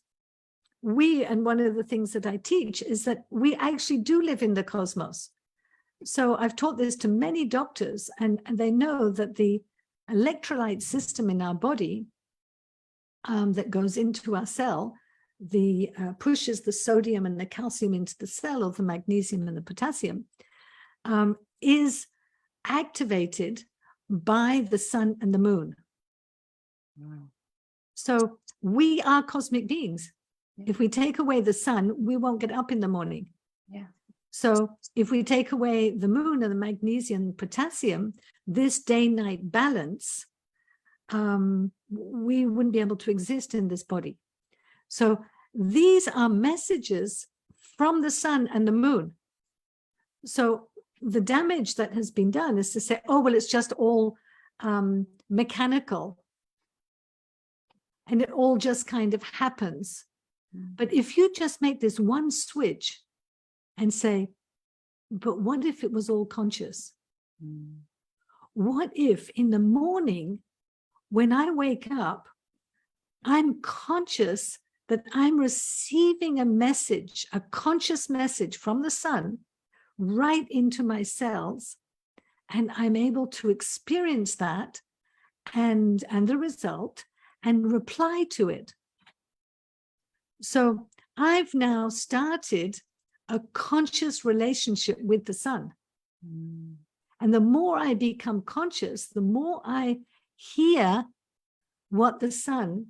and one of the things that I teach is that we actually do live in the cosmos. So I've taught this to many doctors, and they know that the electrolyte system in our body that goes into our cell, pushes the sodium and the calcium into the cell, or the magnesium and the potassium, is activated by the sun and the moon. Wow. So we are cosmic beings. Yeah. If we take away the sun, we won't get up in the morning. Yeah. So if we take away the moon and the magnesium and potassium, this day-night balance, we wouldn't be able to exist in this body. So these are messages from the sun and the moon. So the damage that has been done is to say, oh, well, it's just all mechanical, and it all just kind of happens. But if you just make this one switch and say, but what if it was all conscious? What if in the morning, when I wake up, I'm conscious that I'm receiving a message, a conscious message from the sun right into my cells, and I'm able to experience that and the result and reply to it. So I've now started a conscious relationship with the sun. And the more I become conscious, the more I hear what the sun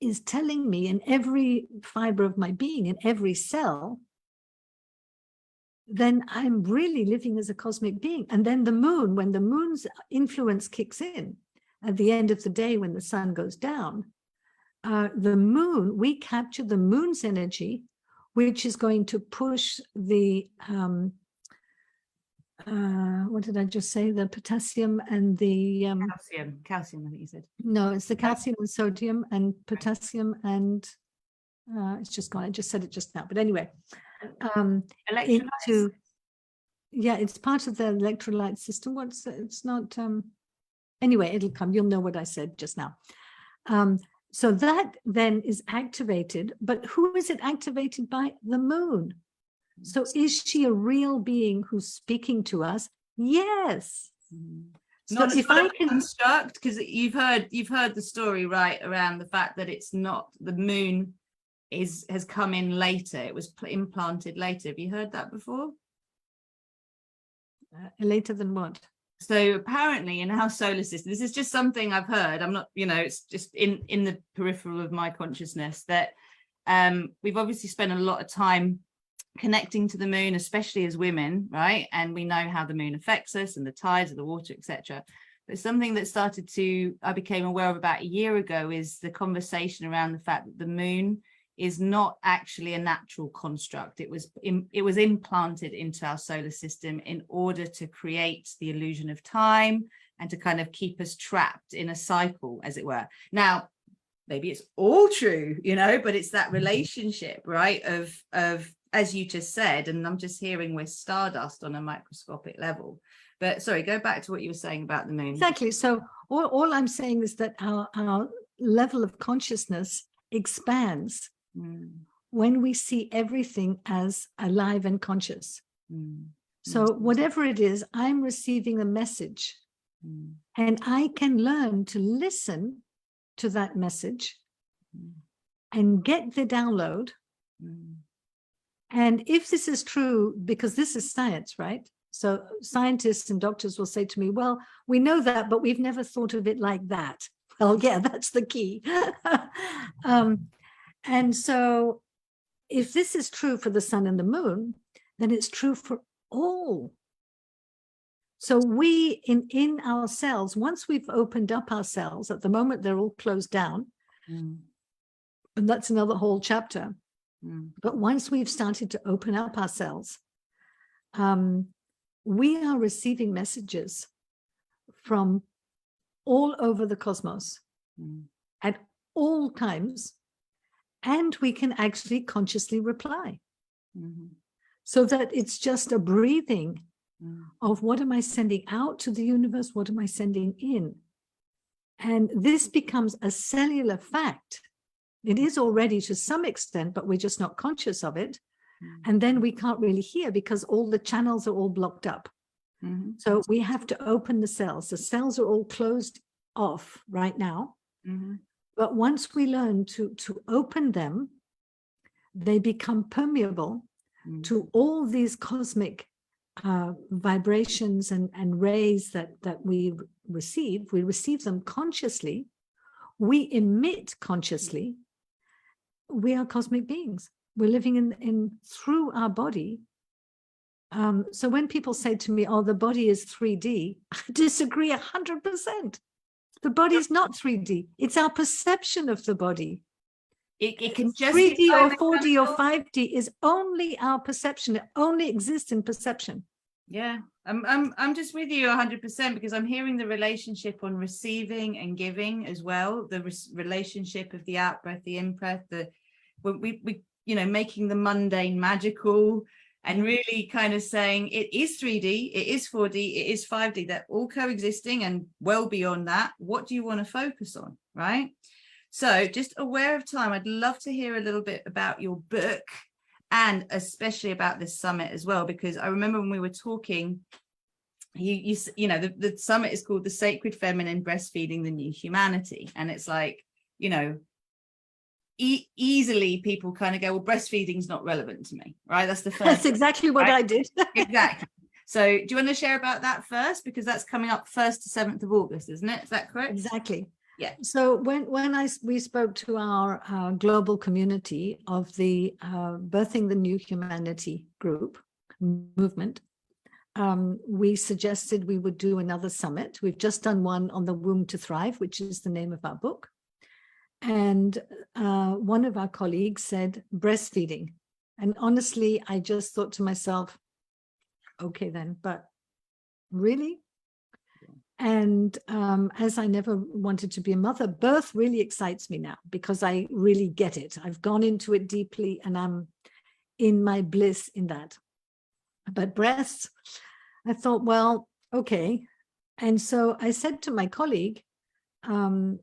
is telling me in every fiber of my being, in every cell, then I'm really living as a cosmic being. And then the moon, when the moon's influence kicks in, at the end of the day, when the sun goes down, the moon, we capture the moon's energy, which is going to push the, what did I just say? The potassium and the... calcium, I think you said. No, it's the calcium and sodium and potassium and it's just gone. I just said it just now. But anyway, yeah, it's part of the electrolyte system. It's not... Anyway, it'll come. You'll know what I said just now. So that then is activated, but who is it activated by? The moon. So is she a real being who's speaking to us? Yes. So not if I can construct, because you've heard the story, right, around the fact that it's not, the moon has come in later. It was implanted later. Have you heard that before? Later than what? So apparently in our solar system, this is just something I've heard. I'm not, it's just in the peripheral of my consciousness, that we've obviously spent a lot of time connecting to the moon, especially as women, right? And we know how the moon affects us and the tides of the water, etc. But something that I became aware of about a year ago is the conversation around the fact that the moon is not actually a natural construct. It was implanted into our solar system in order to create the illusion of time and to kind of keep us trapped in a cycle, as it were. Now, maybe it's all true, but it's that relationship, right, of as you just said, and I'm just hearing we're stardust on a microscopic level. But sorry, go back to what you were saying about the moon. Exactly. So all I'm saying is that our level of consciousness expands when we see everything as alive and conscious. So whatever it is, I'm receiving a message, and I can learn to listen to that message and get the download. And if this is true, because this is science, right? So scientists and doctors will say to me, well, we know that, but we've never thought of it like that. Well, yeah, that's the key. And so if this is true for the sun and the moon, then it's true for all. So we, in our cells, once we've opened up our cells, at the moment they're all closed down, and that's another whole chapter. But once we've started to open up ourselves, we are receiving messages from all over the cosmos at all times, and we can actually consciously reply. So that it's just a breathing of what am I sending out to the universe? What am I sending in? And this becomes a cellular fact. It is already to some extent, but we're just not conscious of it. And then we can't really hear because all the channels are all blocked up. So we have to open the cells. The cells are all closed off right now. But once we learn to open them, they become permeable to all these cosmic vibrations and rays that we receive them consciously, we emit consciously. We are cosmic beings. We're living in through our body. So when people say to me, oh, the body is 3D, I disagree 100%. The body is not 3D. It's our perception of the body. It can just 3D or 4D or 5D is only our perception. It only exists in perception. Yeah, I'm just with you 100% because I'm hearing the relationship on receiving and giving as well. The relationship of the out breath, the in breath, we making the mundane magical, and really kind of saying it is 3D, it is 4D, it is 5D. They're all coexisting and well beyond that. What do you want to focus on, right? So just aware of time, I'd love to hear a little bit about your book and especially about this summit as well, because I remember when we were talking, the summit is called the Sacred Feminine Breastfeeding the New Humanity. And it's like, easily people kind of go, well, breastfeeding's not relevant to me, right? That's the first. That's exactly what I did. Exactly. So do you want to share about that first? Because that's coming up 1st to 7th of August, isn't it? Is that correct? Exactly. Yeah. So when we spoke to our global community of the Birthing the New Humanity movement, we suggested we would do another summit. We've just done one on the Womb to Thrive, which is the name of our book. And one of our colleagues said breastfeeding. And honestly, I just thought to myself, okay then, but really? And as I never wanted to be a mother, birth really excites me now because I really get it. I've gone into it deeply and I'm in my bliss in that. But breasts, I thought, well, okay. And so I said to my colleague, and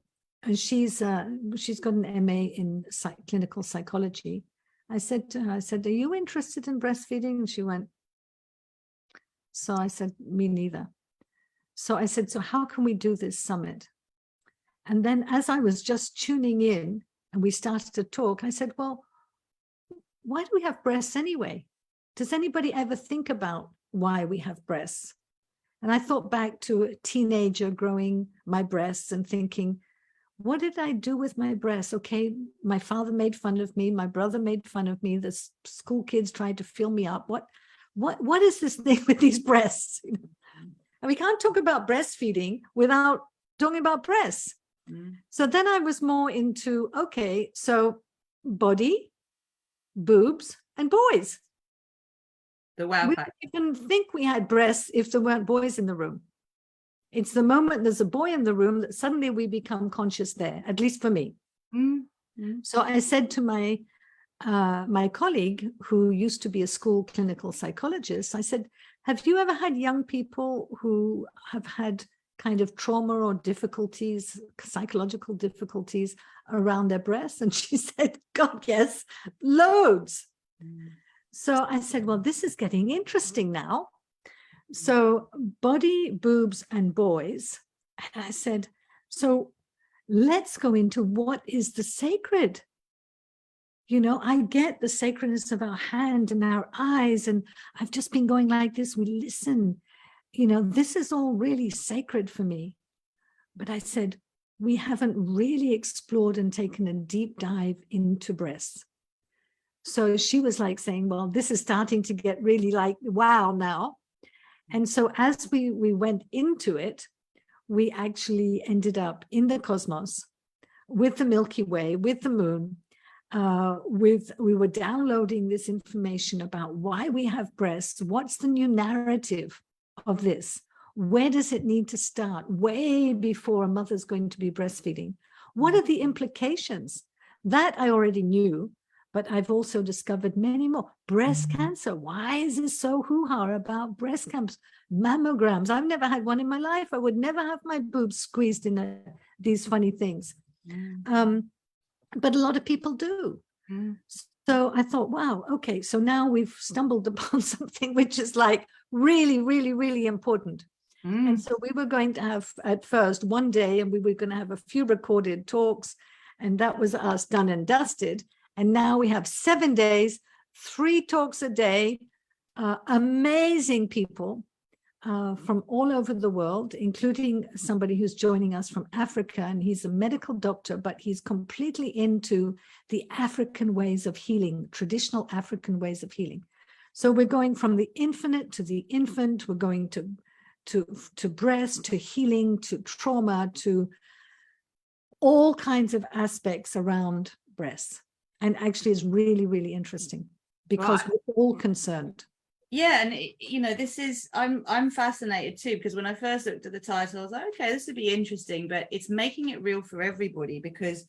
she's got an MA in clinical psychology. I said to her, are you interested in breastfeeding? And she went, so I said, me neither. So I said, so how can we do this summit? And then as I was just tuning in and we started to talk, I said, well, why do we have breasts anyway? Does anybody ever think about why we have breasts? And I thought back to a teenager growing my breasts and thinking, what did I do with my breasts? Okay, my father made fun of me. My brother made fun of me. The school kids tried to fill me up. What is this thing with these breasts? And we can't talk about breastfeeding without talking about breasts. So then I was more into, okay, so body, boobs, and boys. The wow We factor. didn't even think we had breasts if there weren't boys in the room. It's the moment there's a boy in the room that suddenly we become conscious there, at least for me. So I said to my colleague who used to be a school clinical psychologist, I said, have you ever had young people who have had kind of trauma or difficulties, psychological difficulties around their breasts? And she said, God, yes, loads. So I said, well, this is getting interesting now. So body, boobs, and boys. And I said, so let's go into what is the sacred. I get the sacredness of our hand and our eyes, and I've just been going like this. We listen, this is all really sacred for me. But I said, we haven't really explored and taken a deep dive into breasts. So she was like saying, well, this is starting to get really like, wow now. And so as we went into it, we actually ended up in the cosmos with the Milky Way, with the moon, we were downloading this information about why we have breasts, what's the new narrative of this, where does it need to start, way before a mother's going to be breastfeeding, what are the implications? That I already knew, but I've also discovered many more. Breast cancer, why is this so hoo-ha about breast cancer? Mammograms, I've never had one in my life. I would never have my boobs squeezed in these funny things. But a lot of people do. So I thought, wow, okay, so now we've stumbled upon something which is like really, really, really important. And so we were going to have at first one day, and we were going to have a few recorded talks, and that was us done and dusted. And now we have 7 days, 3 talks a day, amazing people from all over the world, including somebody who's joining us from Africa, and he's a medical doctor, but he's completely into the African ways of healing, traditional African ways of healing. So we're going from the infinite to the infant, we're going to breast, to healing, to trauma, to all kinds of aspects around breasts. And actually it's really, really interesting because we're all concerned. Yeah, and you know, this is I'm fascinated too, because when I first looked at the title, I was like, okay, this would be interesting, but it's making it real for everybody, because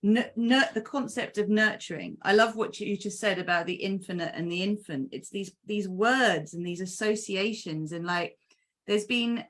the concept of nurturing. I love what you just said about the infinite and the infant. It's these words and these associations, and like there's been,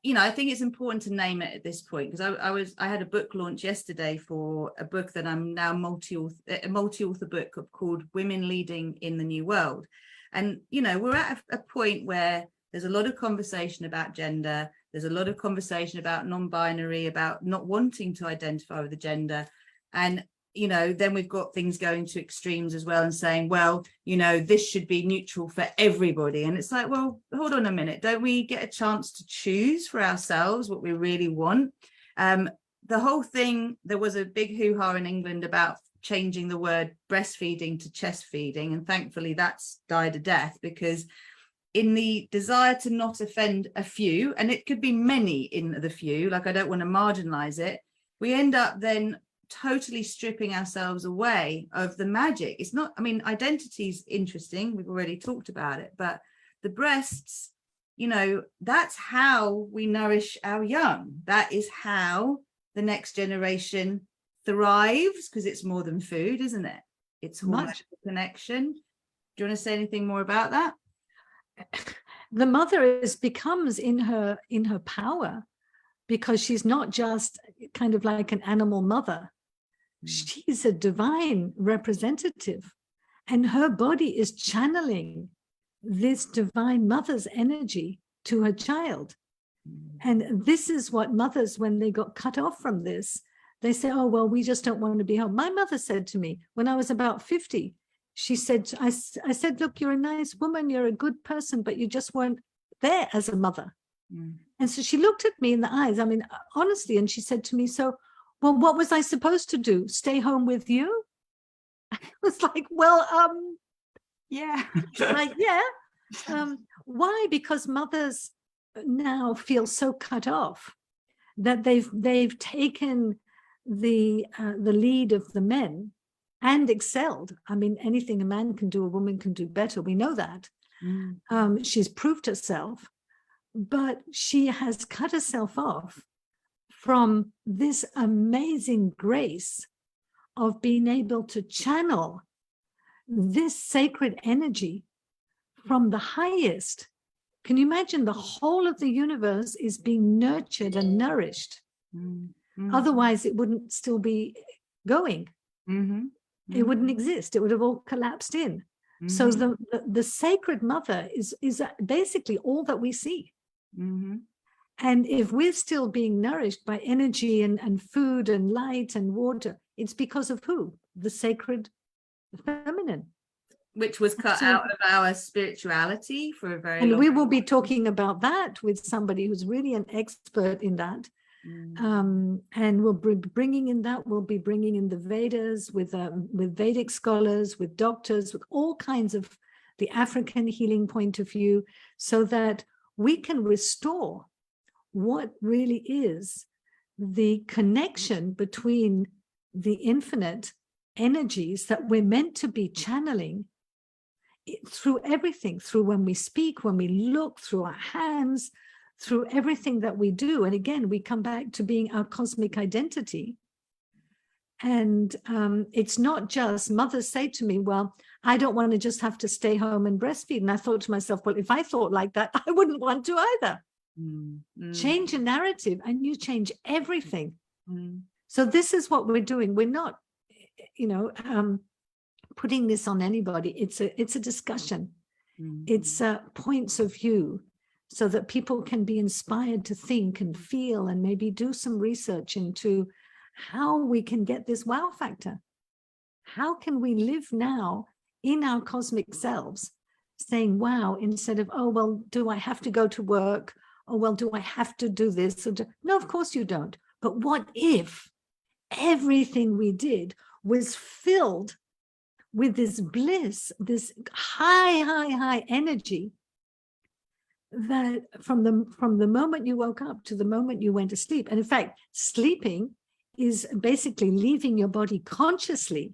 you know, I think it's important to name it at this point, because I had a book launch yesterday for a book that I'm now a multi-author book called Women Leading in the New World. And, you know, we're at a point where there's a lot of conversation about gender. There's a lot of conversation about non-binary, about not wanting to identify with a gender. And, you know, then we've got things going to extremes as well and saying, well, you know, this should be neutral for everybody. And it's like, well, hold on a minute. Don't we get a chance to choose for ourselves what we really want? The whole thing, there was a big hoo-ha in England about changing the word breastfeeding to chest feeding, and thankfully that's died a death, because in the desire to not offend a few, and it could be many in the few, like I don't want to marginalize it, we end up then totally stripping ourselves away of the magic. It's not, I mean, identity is interesting, we've already talked about it, but the breasts, you know, that's how we nourish our young. That is how the next generation thrives, because it's more than food, isn't it? It's hormonal connection. Do you want to say anything more about that? The mother becomes in her power, because she's not just kind of like an animal mother. She's a divine representative, and her body is channeling this divine mother's energy to her child. And this is what mothers, when they got cut off from this, they say, oh, well, we just don't want to be home. My mother said to me when I was about 50, she said, I said, look, you're a nice woman, you're a good person, but you just weren't there as a mother. And so she looked at me in the eyes, I mean, honestly, and she said to me, so, well, what was I supposed to do? Stay home with you? I was like, well, yeah. Like, yeah. Why? Because mothers now feel so cut off that they've taken the lead of the men and excelled. I mean, anything a man can do, a woman can do better. We know that. She's proved herself, but she has cut herself off from this amazing grace of being able to channel this sacred energy from the highest. Can you imagine the whole of the universe is being nurtured and nourished? Otherwise, it wouldn't still be going. It wouldn't exist. It would have all collapsed in. So the sacred mother is basically all that we see. And if we're still being nourished by energy and food and light and water, it's because of who? The sacred feminine. Which was cut out of our spirituality for a very long time. And we will be talking about that with somebody who's really an expert in that. And we'll be bringing in the Vedas with Vedic scholars, with doctors, with all kinds of the African healing point of view, so that we can restore what really is the connection between the infinite energies that we're meant to be channeling through everything, through when we speak, when we look, through our hands, through everything that we do. And again, we come back to being our cosmic identity. And it's not just, mothers say to me, well, I don't want to just have to stay home and breastfeed. And I thought to myself, well, if I thought like that, I wouldn't want to either. Change a narrative and you change everything. So this is what we're doing. We're not, putting this on anybody. It's a discussion. It's points of view, so that people can be inspired to think and feel and maybe do some research into how we can get this wow factor. How can we live now in our cosmic selves saying wow, instead of, oh, well, do I have to go to work? Oh, well, do I have to do this? No, of course you don't. But what if everything we did was filled with this bliss, this high energy, that from the moment you woke up to the moment you went to sleep. And in fact, sleeping is basically leaving your body consciously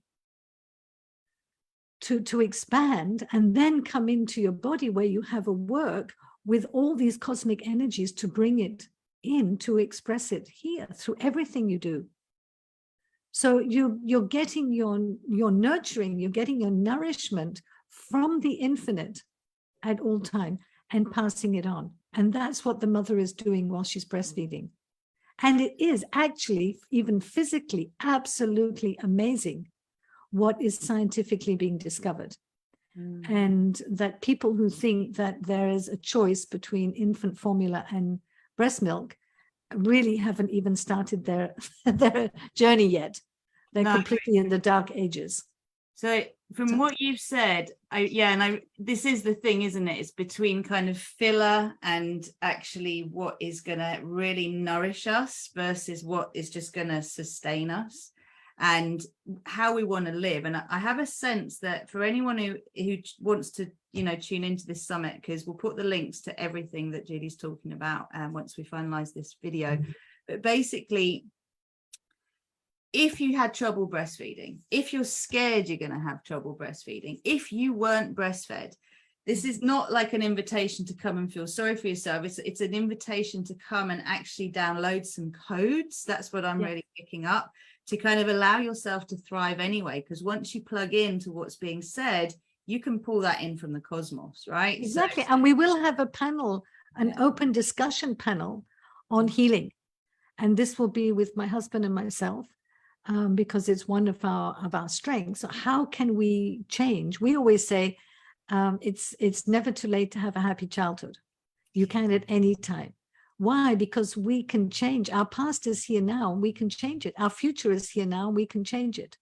to expand, and then come into your body where you have a work with all these cosmic energies to bring it in, to express it here through everything you do. So you're getting your nurturing, you're getting your nourishment from the infinite at all time and passing it on. And that's what the mother is doing while she's breastfeeding. And it is actually, even physically, absolutely amazing what is scientifically being discovered. And that people who think that there is a choice between infant formula and breast milk really haven't even started their journey yet. They're completely in the dark ages. So from what you've said, this is the thing, isn't it? It's between kind of filler and actually what is going to really nourish us versus what is just going to sustain us, and how we want to live. And I have a sense that for anyone who wants to, tune into this summit, because we'll put the links to everything that Julie's talking about once we finalize this video. But basically, if you had trouble breastfeeding, if you're scared you're going to have trouble breastfeeding, if you weren't breastfed, this is not like an invitation to come and feel sorry for yourself. It's an invitation to come and actually download some codes. That's what I'm really picking up, to kind of allow yourself to thrive anyway. Because once you plug into what's being said, you can pull that in from the cosmos, right? Exactly. And we will have a panel, an open discussion panel on healing. And this will be with my husband and myself. Because it's one of our strengths. So how can we change? We always say it's never too late to have a happy childhood. You can at any time. Why? Because we can change. Our past is here now, and we can change it. Our future is here now, and we can change it.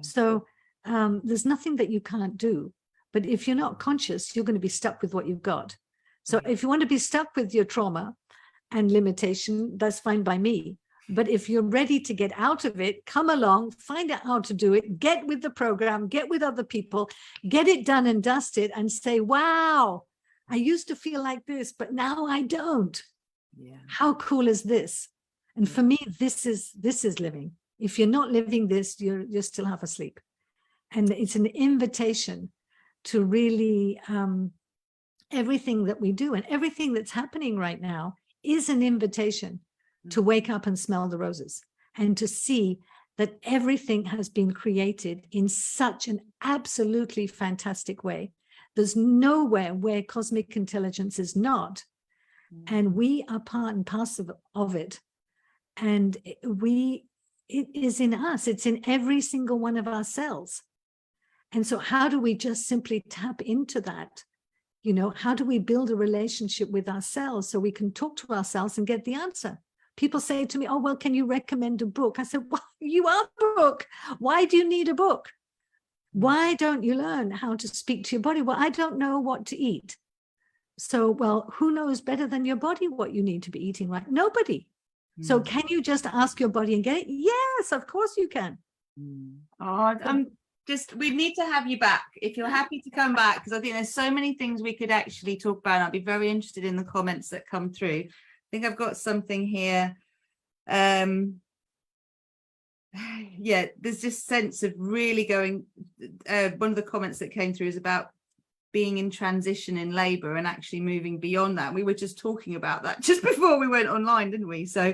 So there's nothing that you can't do. But if you're not conscious, you're going to be stuck with what you've got. So if you want to be stuck with your trauma and limitation, that's fine by me. But if you're ready to get out of it, come along, find out how to do it, get with the program, get with other people, get it done and dusted, and say, wow, I used to feel like this, but now I don't. How cool is this? And for me, this is living. If you're not living this, you're still half asleep. And it's an invitation to really everything that we do and everything that's happening right now is an invitation to wake up and smell the roses, and to see that everything has been created in such an absolutely fantastic way. There's nowhere where cosmic intelligence is not, and we are part and parcel of it. And it is in us. It's in every single one of our cells. And so how do we just simply tap into that? How do we build a relationship with ourselves so we can talk to ourselves and get the answer? People say to me, oh, well, can you recommend a book? I said, well, you are a book. Why do you need a book? Why don't you learn how to speak to your body? Well, I don't know what to eat. So, well, who knows better than your body what you need to be eating, right? Nobody. So can you just ask your body and get it? Yes, of course you can. We need to have you back if you're happy to come back, because I think there's so many things we could actually talk about. I'd be very interested in the comments that come through. I think I've got something here. yeah, there's this sense of really going, one of the comments that came through is about being in transition in labor and actually moving beyond that. We were just talking about that just before we went online, didn't we? So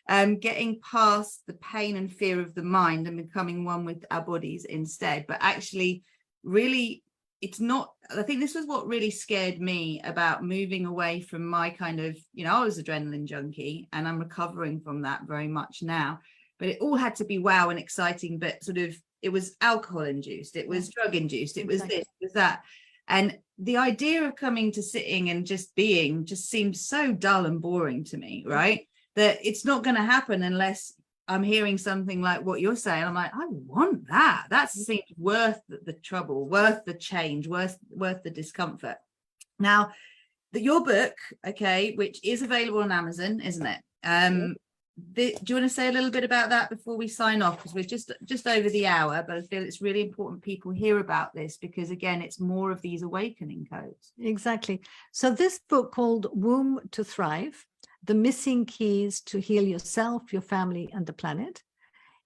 getting past the pain and fear of the mind and becoming one with our bodies instead. But actually, really, it's not, I think this was what really scared me about moving away from my kind of, you know, I was adrenaline junkie and I'm recovering from that very much now. But it all had to be wow and exciting, but sort of, it was alcohol induced, it was drug induced, it was this, it was that. And the idea of coming to sitting and just being just seemed so dull and boring to me, right? That it's not going to happen unless I'm hearing something like what you're saying. I'm like, I want that. That seems worth the trouble, worth the change, worth the discomfort. Now, your book, okay, which is available on Amazon, isn't it? Do you want to say a little bit about that before we sign off, because we're just over the hour, but I feel it's really important people hear about this, because again, it's more of these awakening codes. Exactly. So this book called Womb to Thrive, The Missing Keys to Heal Yourself, Your Family and the Planet,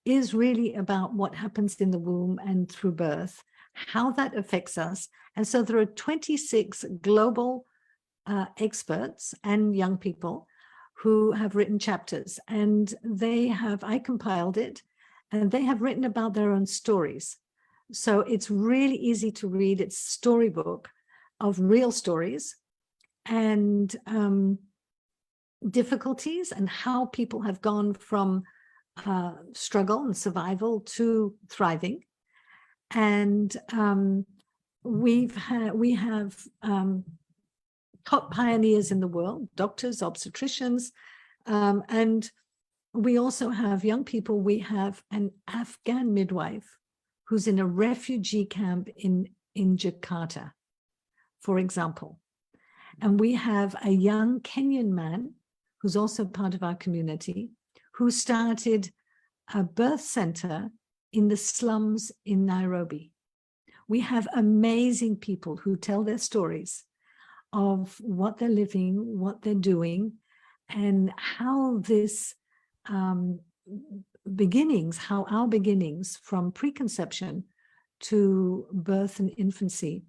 is really about what happens in the womb and through birth, how that affects us. And so there are 26 global experts and young people who have written chapters, and I compiled it, and they have written about their own stories. So it's really easy to read. It's a storybook of real stories and difficulties, and how people have gone from struggle and survival to thriving. And we have top pioneers in the world, doctors, obstetricians, and we also have young people. We have an Afghan midwife who's in a refugee camp in Jakarta, for example. And we have a young Kenyan man who's also part of our community, who started a birth center in the slums in Nairobi. We have amazing people who tell their stories of what they're living, what they're doing, and how this how our beginnings from preconception to birth and infancy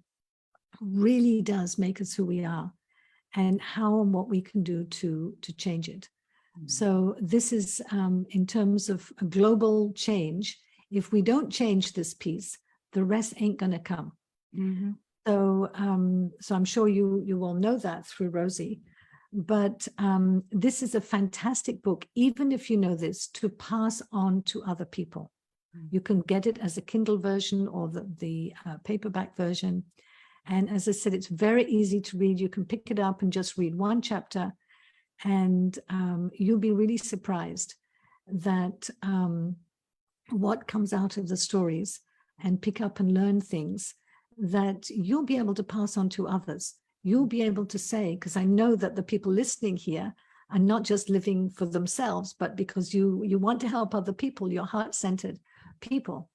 really does make us who we are, and how and what we can do to change it. So this is in terms of a global change. If we don't change this piece, the rest ain't going to come. Mm-hmm. So I'm sure you all know that through Rosie, but this is a fantastic book, even if you know this, to pass on to other people. You can get it as a Kindle version or the paperback version. And as I said, it's very easy to read. You can pick it up and just read one chapter, and you'll be really surprised that what comes out of the stories, and pick up and learn things that you'll be able to pass on to others. You'll be able to say, because I know that the people listening here are not just living for themselves, but because you want to help other people, you're heart-centered people,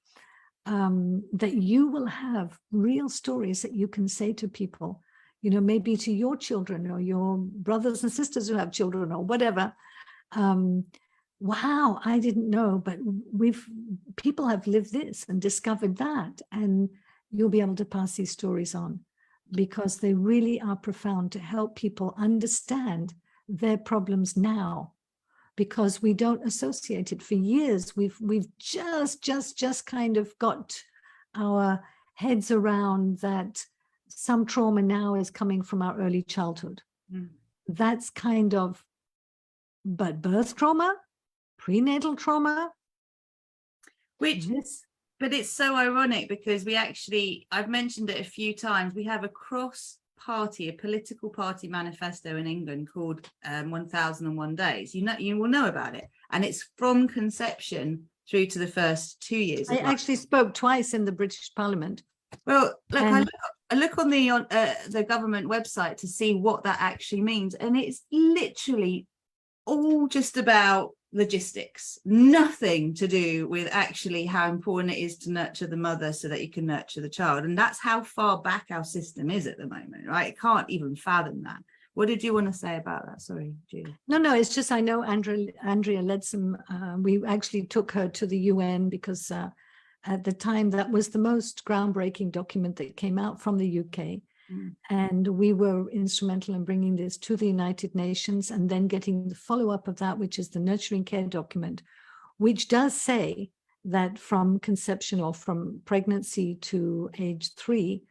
that you will have real stories that you can say to people, you know, maybe to your children or your brothers and sisters who have children or whatever. Wow, I didn't know, but people have lived this and discovered that, and you'll be able to pass these stories on, because they really are profound to help people understand their problems now, because we don't associate it. For years, we've just kind of got our heads around that some trauma now is coming from our early childhood. That's kind of, but birth trauma, prenatal trauma, but it's so ironic, because I've mentioned it a few times, we have a political party manifesto in England called 1001 Days. You will know about it, and it's from conception through to the first 2 years. I actually spoke twice in the British Parliament. Well, look, I look on the government website to see what that actually means, and it's literally all just about logistics, nothing to do with actually how important it is to nurture the mother so that you can nurture the child. And that's how far back our system is at the moment, right? It can't even fathom that. What did you want to say about that? Sorry, Julie. No, it's just I know Andrea led some, we actually took her to the UN because at the time that was the most groundbreaking document that came out from the UK. And we were instrumental in bringing this to the United Nations and then getting the follow-up of that, which is the nurturing care document, which does say that from conception or from pregnancy to age 3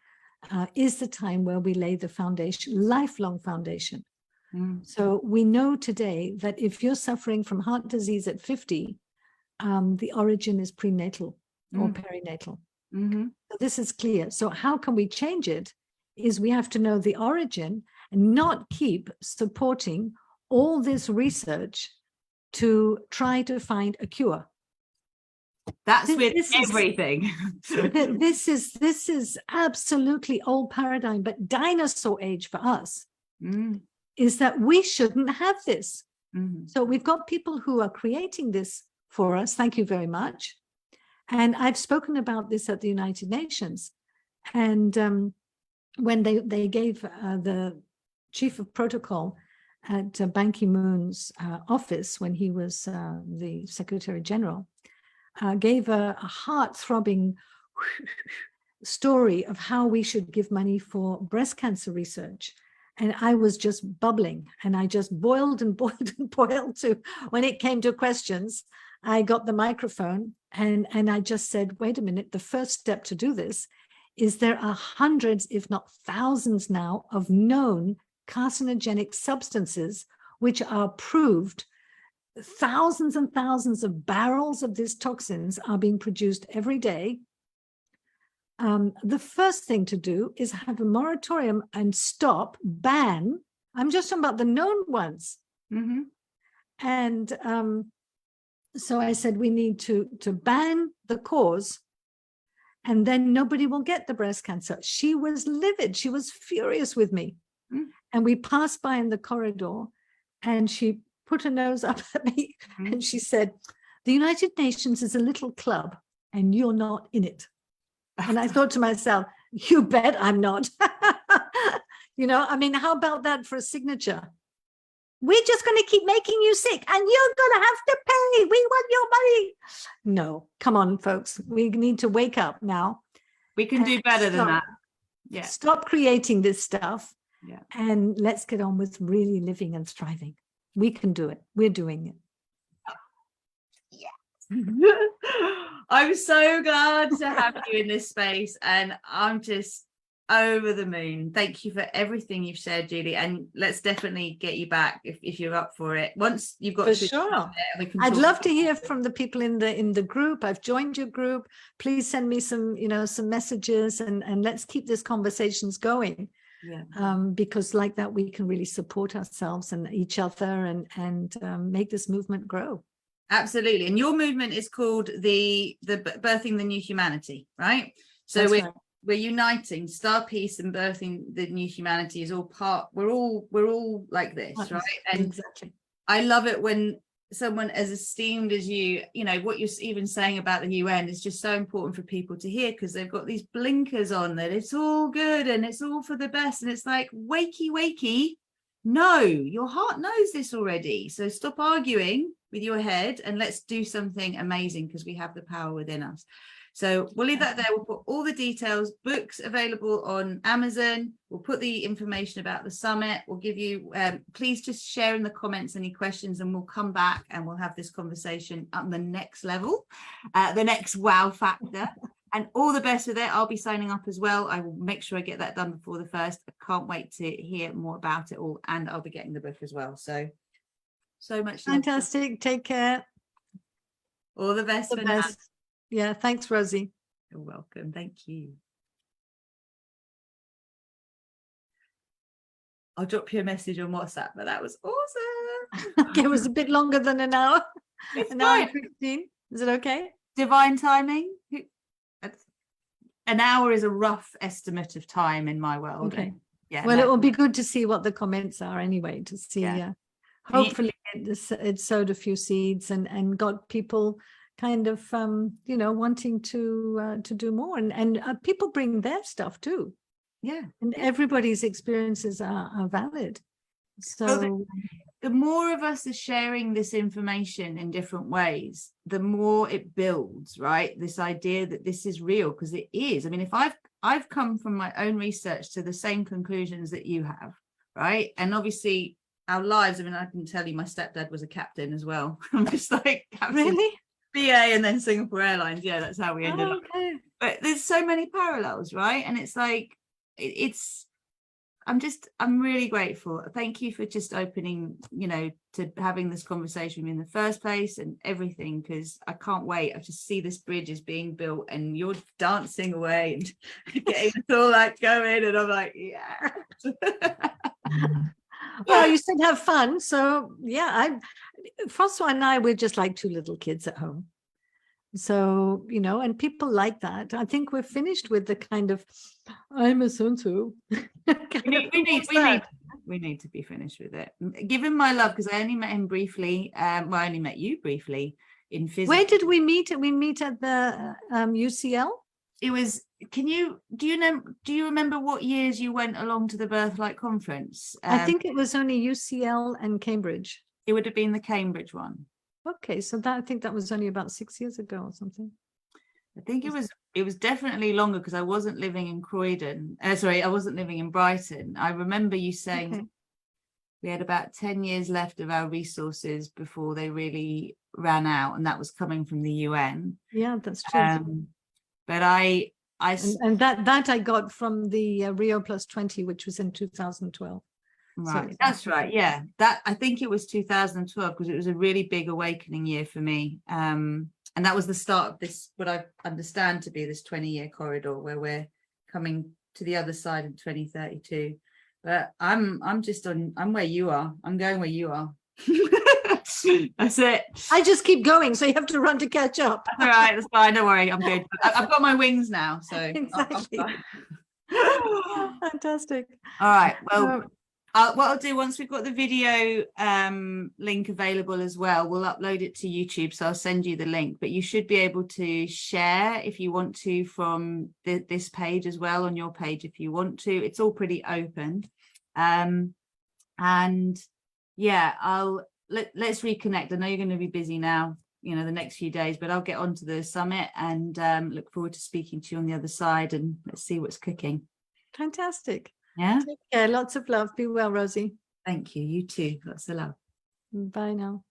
is the time where we lay the foundation, lifelong foundation. So we know today that if you're suffering from heart disease at 50, the origin is prenatal or perinatal. So this is clear. So how can we change it? Is we have to know the origin and not keep supporting all this research to try to find a cure. That's with everything. This is absolutely old paradigm, but dinosaur age for us is that we shouldn't have this. So we've got people who are creating this for us. Thank you very much. And I've spoken about this at the United Nations. And when they gave the chief of protocol at Ban Ki-moon's office when he was the Secretary General, gave a heart-throbbing story of how we should give money for breast cancer research. And I was just bubbling, and I just boiled and boiled and boiled to when it came to questions. I got the microphone and I just said, wait a minute, the first step to do this is there are hundreds, if not thousands now, of known carcinogenic substances which are proved. Thousands and thousands of barrels of these toxins are being produced every day. The first thing to do is have a moratorium and ban. I'm just talking about the known ones. And so I said, we need to ban the cause, and then nobody will get the breast cancer. She was livid. She was furious with me. And we passed by in the corridor, and she put her nose up at me and she said, the United Nations is a little club and you're not in it. And I thought to myself, you bet I'm not. You know, I mean, how about that for a signature? We're just going to keep making you sick and you're going to have to pay. We want your money. No, come on, folks. We need to wake up now. We can do better than that. Yeah. Stop creating this stuff. Yeah. And let's get on with really living and thriving. We can do it. We're doing it. Yes. I'm so glad to have you in this space, and I'm just over the moon. Thank you for everything you've shared, Julie, and let's definitely get you back if you're up for it. Once you've got for sure. I'd love to hear from the people in the group. I've joined your group. Please send me some messages, and let's keep these conversations going. Yeah. Because like that we can really support ourselves and each other and make this movement grow. Absolutely. And your movement is called the Birthing the New Humanity, right? So we're uniting StarPeace and Birthing the New Humanity is all part. We're all like this, right? And exactly. I love it when someone as esteemed as you know, what you're even saying about the UN is just so important for people to hear, because they've got these blinkers on that it's all good and it's all for the best. And it's like, wakey, no, your heart knows this already. So stop arguing with your head and let's do something amazing, because we have the power within us. So we'll leave that there. We'll put all the details, books available on Amazon. We'll put the information about the summit. We'll give you, please just share in the comments any questions, and we'll come back and we'll have this conversation on the next level, the next wow factor. And all the best with it. I'll be signing up as well. I will make sure I get that done before the 1st. I can't wait to hear more about it all. And I'll be getting the book as well. So much. Fantastic. Love. Take care. All the best. For now. Yeah, thanks, Rosie. You're welcome. Thank you. I'll drop you a message on WhatsApp, but that was awesome. It was a bit longer than an hour. It's an hour and 15. Is it okay? Divine timing. An hour is a rough estimate of time in my world. Okay. Yeah. Well, it will be good to see what the comments are anyway, to see. Yeah. Hopefully it sowed a few seeds and got people kind of wanting to do more, and people bring their stuff too. And everybody's experiences are valid. So the more of us are sharing this information in different ways, the more it builds, right? This idea that this is real, because it is. I mean, if I've come from my own research to the same conclusions that you have, right? And obviously our lives, I mean, I can tell you my stepdad was a captain as well. I'm just like captain, really? BA, and then Singapore Airlines. Yeah, that's how we ended up. Okay. But there's so many parallels, right? And it's like, I'm really grateful. Thank you for just opening, you know, to having this conversation with me in the first place and everything, because I can't wait. I just see this bridge is being built and you're dancing away and getting it all like going. And I'm like, yeah. Well, you said have fun. So yeah, Francois and I, we're just like two little kids at home. So, you know, and people like that. I think we're finished with the kind of, I'm a so-and-so. We need to be finished with it. Give him my love, because I only met him briefly. Well, I only met you briefly in physics. Where did we meet? We meet at the UCL? It was, do you remember what years you went along to the Birthlight conference? I think it was only UCL and Cambridge. It would have been the Cambridge one. Okay, so I think that was only about 6 years ago or something. I think it was definitely longer, because I wasn't living in Croydon. I wasn't living in Brighton. I remember you saying we had about 10 years left of our resources before they really ran out, and that was coming from the UN. Yeah, that's true. But I that I got from the Rio Plus 20, which was in 2012. Right, So, that's right. Yeah, that I think it was 2012, because it was a really big awakening year for me. And that was the start of this, what I understand to be this 20-year corridor where we're coming to the other side in 2032. But I'm where you are. I'm going where you are. That's it. I just keep going, so you have to run to catch up. All right, that's fine. Don't worry, I'm good. I've got my wings now, so exactly. Fantastic. All right. Well, what I'll do, once we've got the video link available as well, we'll upload it to YouTube. So I'll send you the link, but you should be able to share if you want to from this page as well, on your page if you want to. It's all pretty open. And yeah, let's reconnect. I know you're going to be busy now, you know, the next few days, but I'll get onto the summit and look forward to speaking to you on the other side, and let's see what's cooking. Fantastic. Yeah. Take care. Lots of love. Be well, Rosie. Thank you. You too. Lots of love. Bye now.